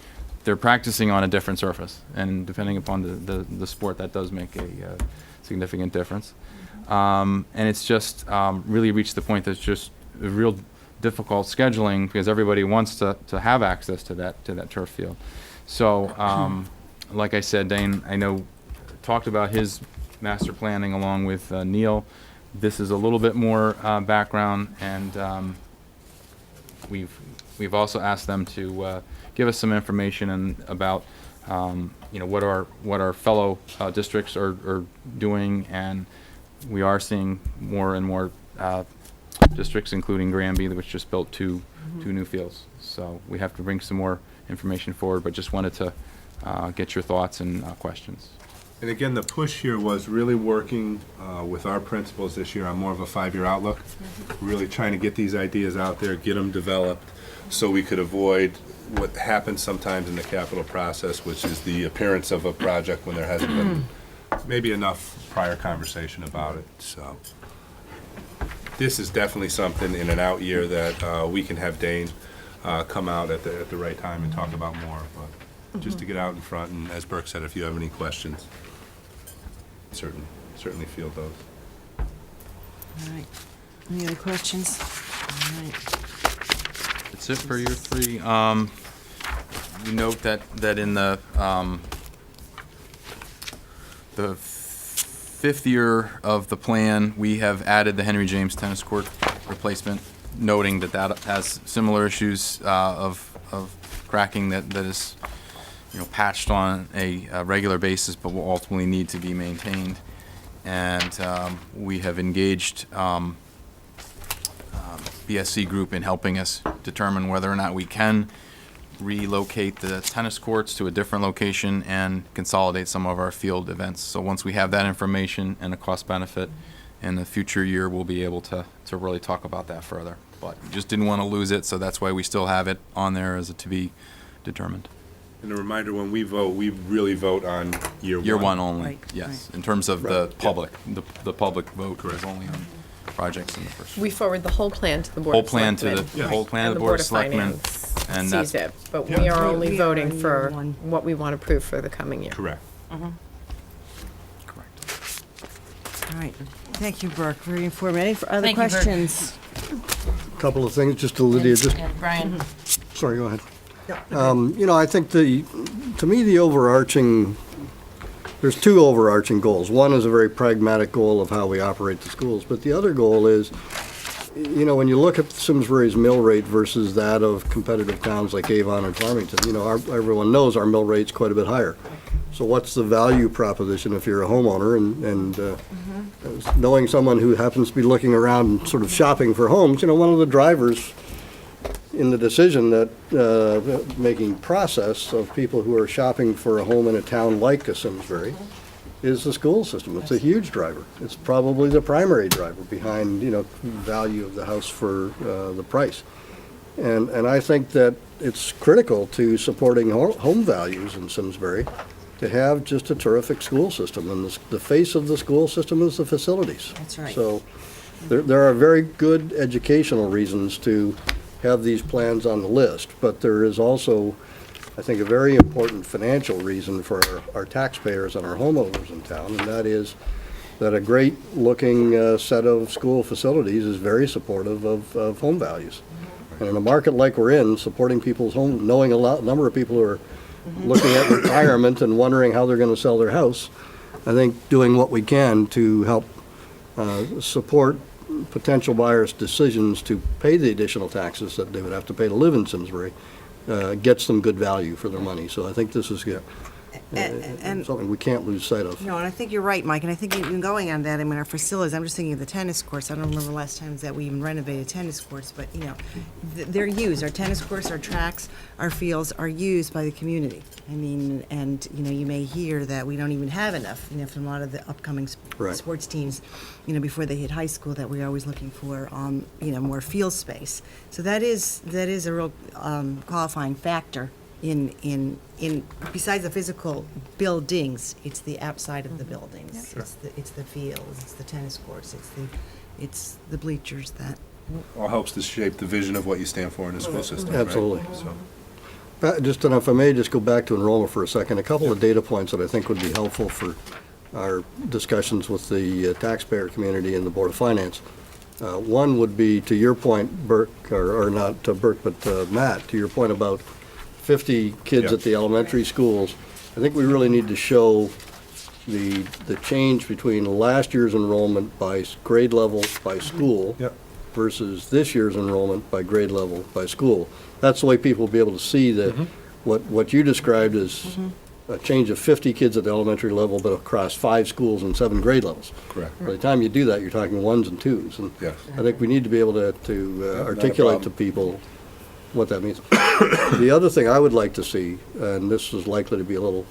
they're practicing on a different surface, and depending upon the sport, that does make a significant difference. And it's just really reached the point that's just a real difficult scheduling, because everybody wants to have access to that turf field. So, like I said, Dane, I know, talked about his master planning along with Neil. This is a little bit more background, and we've also asked them to give us some information about what our fellow districts are doing, and we are seeing more and more districts, including Granby, which just built two new fields. So we have to bring some more information forward, but just wanted to get your thoughts and questions. And again, the push here was really working with our principals this year on more of a 5-year outlook, really trying to get these ideas out there, get them developed, so we could avoid what happens sometimes in the capital process, which is the appearance of a project when there hasn't been maybe enough prior conversation about it. So this is definitely something in an out year that we can have Dane come out at the right time and talk about more. But just to get out in front, and as Burke said, if you have any questions, certainly field those. All right. Any other questions? All right. That's it for year 3. We note that in the 5th year of the plan, we have added the Henry James Tennis Court replacement, noting that that has similar issues of cracking that is, patched on a regular basis, but will ultimately need to be maintained. And we have engaged BSC Group in helping us determine whether or not we can relocate the tennis courts to a different location and consolidate some of our field events. So once we have that information and a cost benefit in the future year, we'll be able to really talk about that further. But we just didn't want to lose it, so that's why we still have it on there as a to be determined. And a reminder, when we vote, we really vote on year one. Year one only, Right, yes. In terms of the Right. public, the public vote is only on projects in the first. We forward the whole plan to the Board Whole of plan to Selectmen. the, whole plan to the Board of Selectmen. And Sees that's, it, but Yeah. we are We only are voting on for year one. what we want approved for the coming year. Correct. correct. All right. Thank you, Burke. Very informative. For other Thank you, Burke. questions? Couple of things, just to Lydia, just, And Brian, sorry, go ahead. I think to me, the overarching, there's two overarching goals. One is a very pragmatic goal of how we operate the schools, but the other goal is, when you look at Simsbury's mill rate versus that of competitive towns like Avon and Farmington, everyone knows our mill rate's quite a bit higher. So what's the value proposition if you're a homeowner and knowing someone who happens to be looking around and sort of shopping for homes, one of the drivers in the decision that, making process of people who are shopping for a home in a town like a Simsbury is the school system. It's a huge driver. It's probably the primary driver behind, value of the house for the price. And I think that it's critical to supporting home values in Simsbury to have just a terrific school system. And the face of the school system is the facilities. That's right. So there are very good educational reasons to have these plans on the list, but there is also, I think, a very important financial reason for our taxpayers and our homeowners in town, and that is that a great-looking set of school facilities is very supportive of home values. And in a market like we're in, supporting people's home, knowing number of people who are looking at retirement and wondering how they're going to sell their house, I think doing what we can to help support potential buyers' decisions to pay the additional taxes that they would have to pay to live in Simsbury gets them good value for their money. So I think this is And something we can't lose sight of. No, and I think you're right, Mike, and I think even going on that, our facilities, I'm just thinking of the tennis courts. I don't remember the last times that we even renovated tennis courts, but, they're used. Our tennis courts, our tracks, our fields are used by the community. And, you may hear that we don't even have enough, from a lot of the upcoming Right. sports teams, before they hit high school, that we're always looking for, more field space. So that is a real qualifying factor in besides the physical buildings, it's the outside of the buildings. It's the fields, it's the tennis courts, it's the bleachers that. All helps to shape the vision of what you stand for in the school system, right? Absolutely. So, Just, and if I may just go back to enrollment for a second, a couple of data points that I think would be helpful for our discussions with the taxpayer community and the Board of Finance. One would be, to your point, Burke, or not Burke, but Matt, to your point about 50 kids Yeah. at the elementary schools. I think we really need to show the change between last year's enrollment by grade level by school Yep. versus this year's enrollment by grade level by school. That's the way people will be able to see that what you described as a change of 50 kids at the elementary level, but across 5 schools and 7 grade levels. correct. By the time you do that, you're talking ones and twos. And Yes. I think we need to be able to not a articulate to problem. people what that means. The other thing I would like to see, and this is likely to be a little,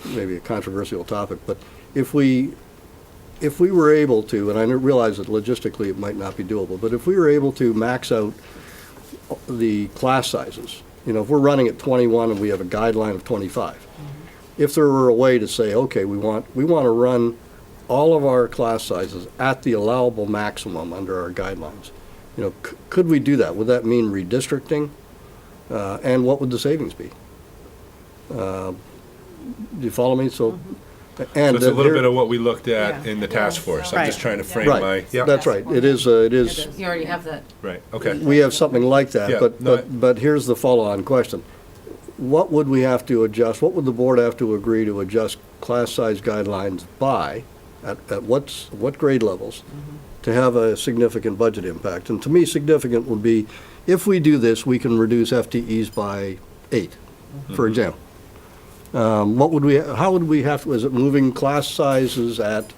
maybe a controversial topic, but if we were able to, and I realize that logistically it might not be doable, but if we were able to max out the class sizes, if we're running at 21 and we have a guideline of 25, if there were a way to say, okay, we want to run all of our class sizes at the allowable maximum under our guidelines, could we do that? Would that mean redistricting? And what would the savings be? Do you follow me? So, So it's a little here- bit of what we looked at Yeah. in the task force. I'm Right. just trying to frame my, Right, yeah, that's right. It is, you already have that. right, okay. we have something like that, Yeah, but, no, but here's the follow-on question. What would we have to adjust, what would the board have to agree to adjust class size guidelines by, at what grade levels? to have a significant budget impact. And to me, significant would be, if we do this, we can reduce FTEs by 8, for example. How would we have, is it moving class sizes at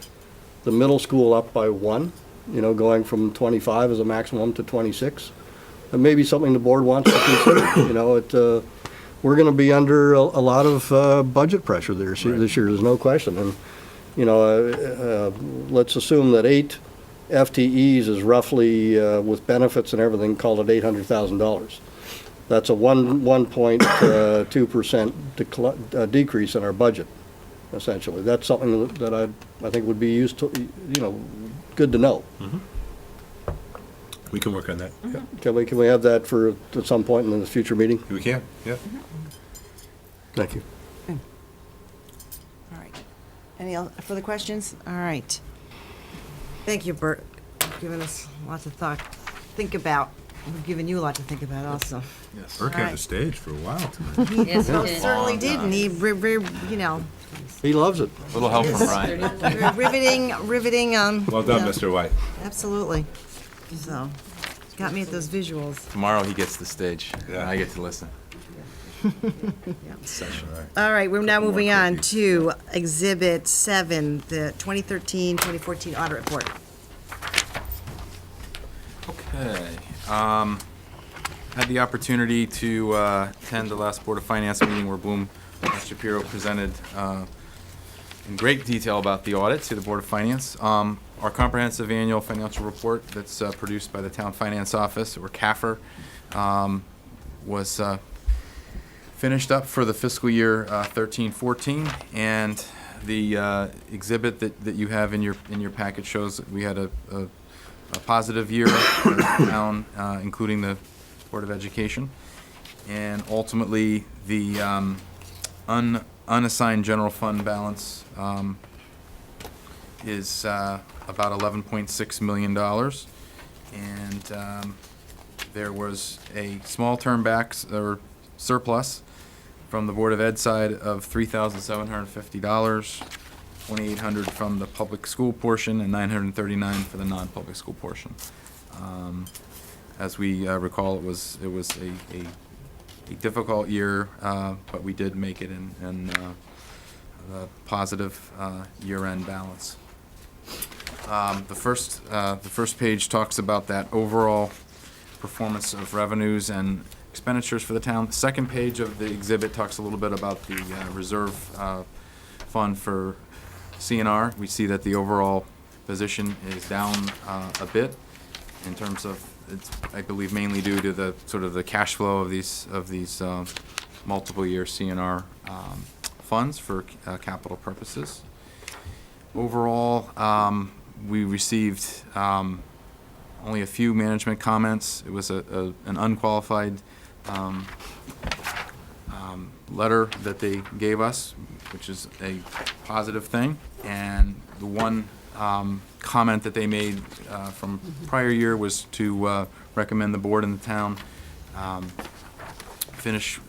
the middle school up by 1? Going from 25 as a maximum to 26? That may be something the board wants to consider. We're going to be under a lot of budget pressure this year, there's no question. And, let's assume that 8 FTEs is roughly, with benefits and everything, call it $800,000. That's a 1.2% decrease in our budget, essentially. That's something that I think would be used to, good to know. We can work on that. Yeah. Can we have that at some point in the future meeting? We can, yeah. Thank you. All right. Any further questions? All right. Thank you, Bert. You've given us lots of thought, think about. We've given you a lot to think about also. Yes. Burke All had right. the stage for a while tonight. Yes, Most it is. certainly did, and he, He loves it. A little help from Brian. riveting, Well done, yeah. Mr. White. Absolutely. So, got me at those visuals. Tomorrow he gets the stage, and Yeah. I get to listen. All right, we're now moving on to Exhibit 7, the 2013-2014 audit report. Okay. Had the opportunity to attend the last Board of Finance meeting where Bloom Shapiro presented in great detail about the audit to the Board of Finance. Our comprehensive annual financial report that's produced by the Town Finance Office, or CAFR, was finished up for the fiscal year 13-14, and the exhibit that you have in your package shows that we had a positive year for the town, including the Board of Education, and ultimately the unassigned general fund balance is about $11.6 million, and there was a small turnback or surplus from the Board of Ed side of $3,750, $2,800 from the public school portion, and $939 for the non-public school portion. As we recall, it was a difficult year, but we did make it in a positive year-end balance. The first page talks about that overall performance of revenues and expenditures for the town. The second page of the exhibit talks a little bit about the reserve fund for CNR. We see that the overall position is down a bit in terms of, it's, I believe, mainly due to the sort of the cash flow of these multiple year CNR funds for capital purposes. Overall, we received only a few management comments. It was an unqualified letter that they gave us, which is a positive thing. And the one comment that they made from prior year was to recommend the board and the town finish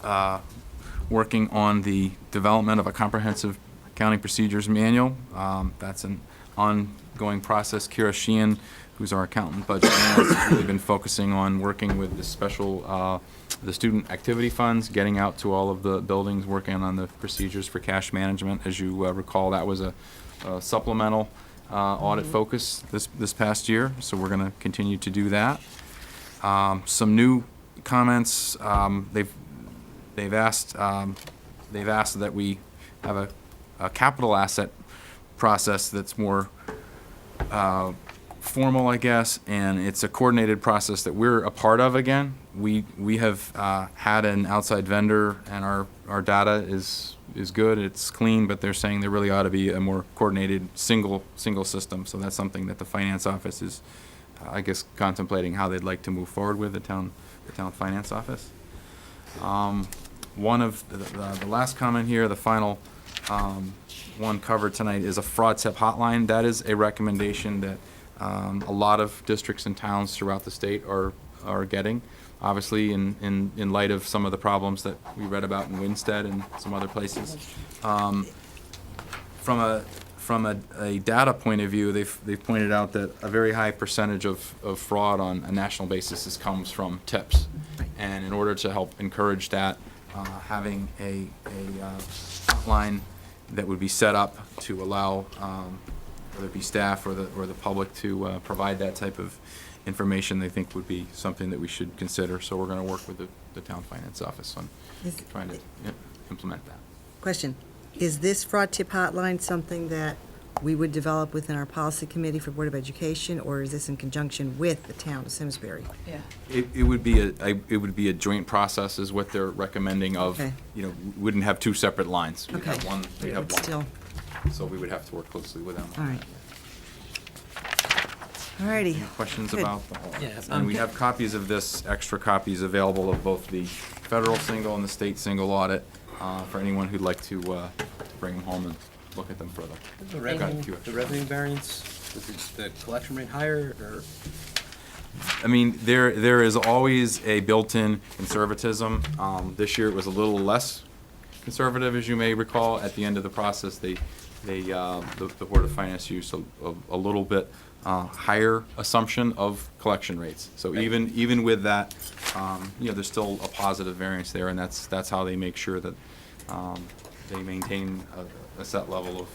working on the development of a comprehensive accounting procedures manual. That's an ongoing process. Kira Sheehan, who's our accountant budget analyst, has really been focusing on working with the special, the student activity funds, getting out to all of the buildings, working on the procedures for cash management. As you recall, that was a supplemental audit focus this past year, so we're going to continue to do that. Some new comments. They've asked that we have a capital asset process that's more formal, I guess, and it's a coordinated process that we're a part of again. We have had an outside vendor, and our data is good, it's clean, but they're saying there really ought to be a more coordinated single system. So that's something that the finance office is, I guess, contemplating how they'd like to move forward with the town finance office. One of the last comment here, the final one covered tonight, is a fraud step hotline. That is a recommendation that a lot of districts and towns throughout the state are getting. Obviously, in light of some of the problems that we read about in Winstead and some other places. From from a data point of view, they've pointed out that a very high percentage of fraud on a national basis comes from tips. And in order to help encourage that, having a hotline that would be set up to allow whether it be staff or the public to provide that type of information, they think would be something that we should consider. So we're going to work with the town finance office on trying to implement that. Question, is this fraud tip hotline something that we would develop within our policy committee for Board of Education, or is this in conjunction with the town of Simsbury? Yeah. It would be a joint process is what they're recommending of, Okay. we wouldn't have two separate lines. We'd Okay. have one, we'd have But still, one. So we would have to work closely with them. all right. All righty. Any questions Good. about the whole? And we have copies of this, extra copies available of both the federal single and the state single audit for anyone who'd like to bring them home and look at them further. The I've got a revenue, few the extra. revenue variance, is the collection rate higher, or? I mean, there is always a built-in conservatism. This year it was a little less conservative, as you may recall. At the end of the process, the Board of Finance used a little bit higher assumption of collection rates. So even with that, there's still a positive variance there, and that's how they make sure that they maintain a set level of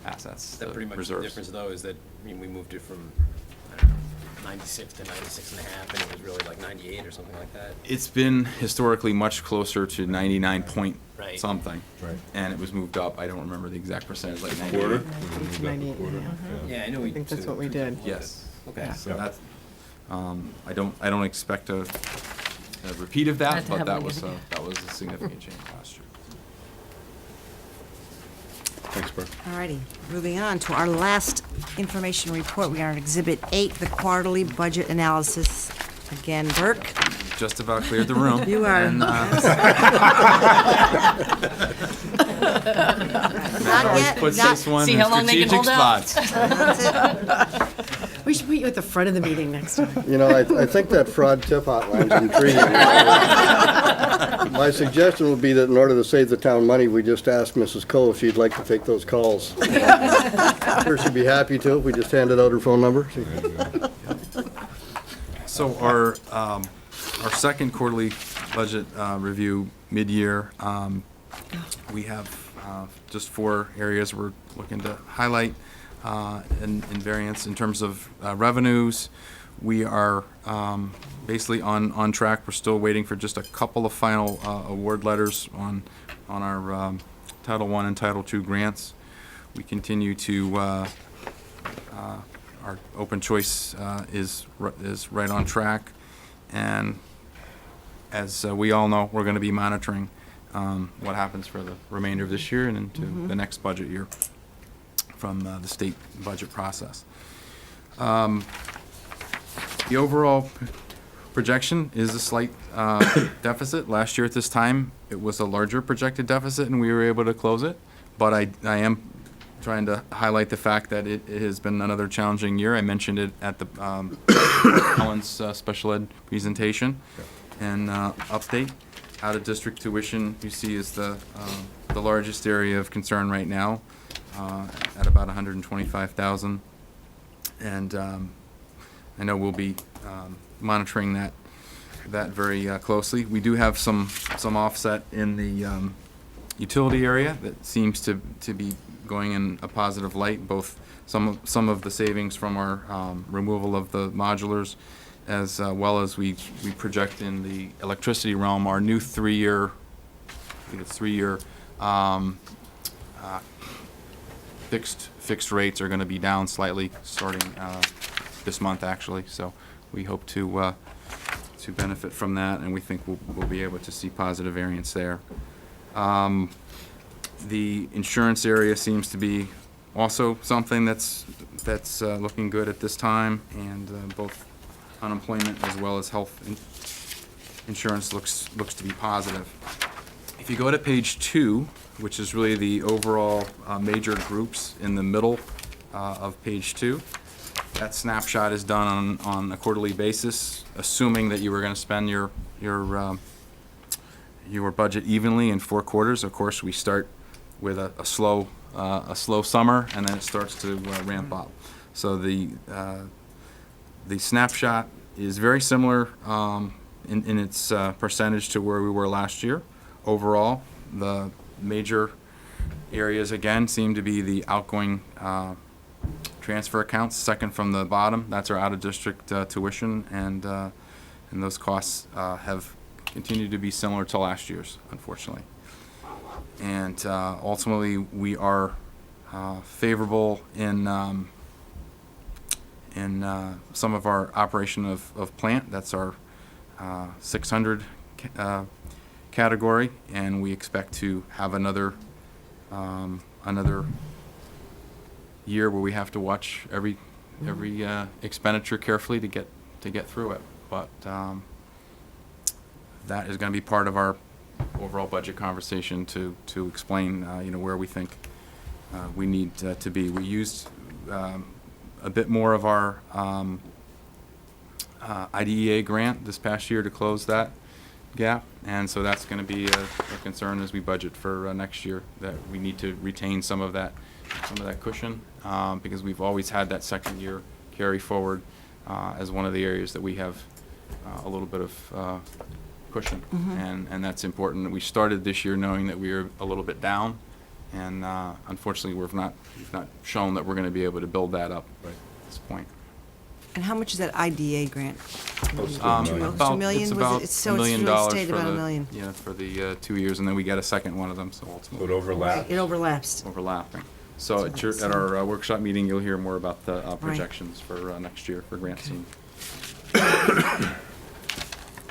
assets, That pretty much the reserves. difference, though, is that, we moved it from 96 to 96 and a half, and it was really like 98 or something like that. It's been historically much closer to 99 point Right. something. Right. And it was moved up, I don't remember the exact percentage, like 98. Quarter? Yeah, I know we. I think that's what we did. Yes. Okay. So that's, I don't expect a repeat of Not that, to but have that one was again. that was a significant change last year. Thanks, Burke. All righty, moving on to our last information report. We are on Exhibit 8, the quarterly budget analysis. Again, Burke, Just about cleared the room. you are. And, Not yet, puts not, this one See in how long they can strategic hold out. spots. that's it. We should put you at the front of the meeting next time. I think that fraud tip hotline's intriguing. My suggestion would be that in order to save the town money, we just ask Mrs. Cole if she'd like to take those calls. Sure, she'd be happy to if we just handed out her phone number. So our second quarterly budget review mid-year, we have just 4 areas we're looking to highlight in variance in terms of revenues. We are basically on track. We're still waiting for just a couple of final award letters on our Title I and Title II grants. We continue to our open choice is right on track, and as we all know, we're going to be monitoring what happens for the remainder of this year and into the next budget year from the state budget process. The overall projection is a slight deficit. Last year at this time, it was a larger projected deficit, and we were able to close it. But I am trying to highlight the fact that it has been another challenging year. I mentioned it at the Helen's special ed presentation and update. Out-of-district tuition, you see, is the largest area of concern right now, at about 125,000. And I know we'll be monitoring that very closely. We do have some offset in the utility area that seems to be going in a positive light, both some of the savings from our removal of the modulars, as well as we project in the electricity realm, our new 3-year, I think it's 3-year fixed rates are going to be down slightly starting this month, actually. So we hope to benefit from that, and we think we'll be able to see positive variance there. The insurance area seems to be also something that's looking good at this time, and both unemployment as well as health insurance looks to be positive. If you go to page 2, which is really the overall major groups in the middle of page 2, that snapshot is done on a quarterly basis, assuming that you were going to spend your budget evenly in 4 quarters. Of course, we start with a slow a slow summer, and then it starts to ramp up. So the snapshot is very similar in its percentage to where we were last year. Overall, the major areas again seem to be the outgoing transfer accounts, second from the bottom. That's our out-of-district tuition, and those costs have continued to be similar to last year's, unfortunately. And ultimately, we are favorable in some of our operation of plant. That's our 600 category, and we expect to have another year where we have to watch every expenditure carefully to get through it. But that is going to be part of our overall budget conversation to explain where we think we need to be. We used a bit more of our IDEA grant this past year to close that gap, and so that's going to be a concern as we budget for next year, that we need to retain some of that cushion, because we've always had that second year carry forward as one of the areas that we have a little bit of cushion, and that's important. We started this year knowing that we were a little bit down, and unfortunately we've not shown that we're going to be able to build that up at this point. And how much is that IDA grant? Close to $1 million. $2 million? It's Was about it- so $1 million it's really stayed for about the $1 million. for the 2 years, and then we get a second one of them. So So ultimately it overlaps. It overlaps. overlapping. So at our workshop meeting, you'll hear more about the projections for next year for grants. And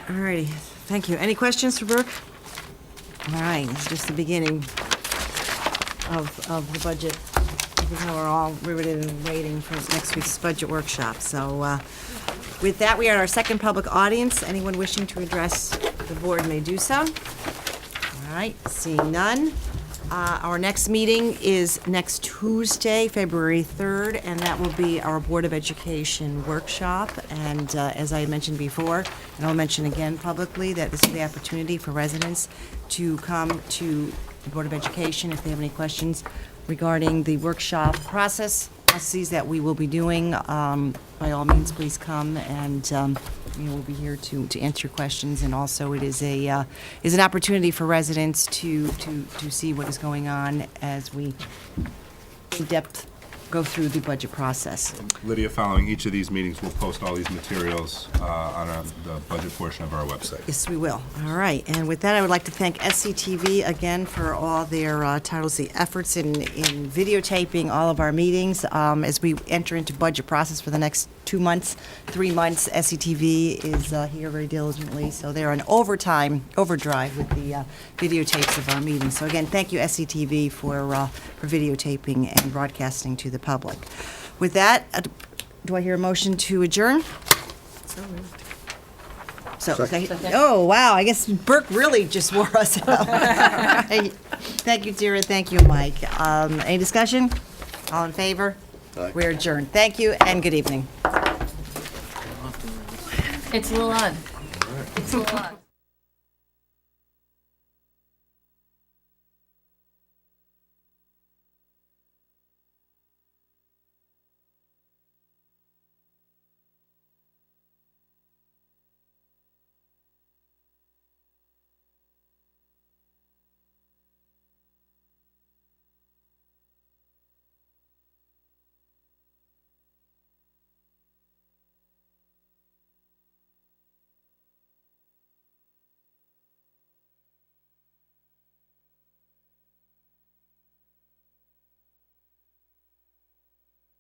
All righty, thank you. Any questions for Brooke? All right, it's just the beginning of the budget. Because now we're all riveted and waiting for next week's budget workshop. So with that, we are at our second public audience. Anyone wishing to address the board may do so. All right, seeing none. Our next meeting is next Tuesday, February 3rd, and that will be our Board of Education workshop. And as I mentioned before, and I'll mention again publicly, that this is the opportunity for residents to come to the Board of Education if they have any questions regarding the workshop processes that we will be doing. By all means, please come, and we'll be here to answer your questions. And also, it is an opportunity for residents to see what is going on as we in depth go through the budget process. Lydia, following each of these meetings, we'll post all these materials on the budget portion of our website. Yes, we will. All right. And with that, I would like to thank SCTV again for all their tireless efforts in videotaping all of our meetings. As we enter into budget process for the next 2 months, 3 months, SCTV is here very diligently. So they're on overdrive with the videotapes of our meetings. So again, thank you, SCTV, for videotaping and broadcasting to the public. With that, do I hear a motion to adjourn? Oh, wow, I guess Burke really just wore us out. All right. Thank you, Tara, thank you, Mike. Any discussion? All in favor? Aye. We're adjourned. Thank you, and good evening. It's a little odd. It's a little odd.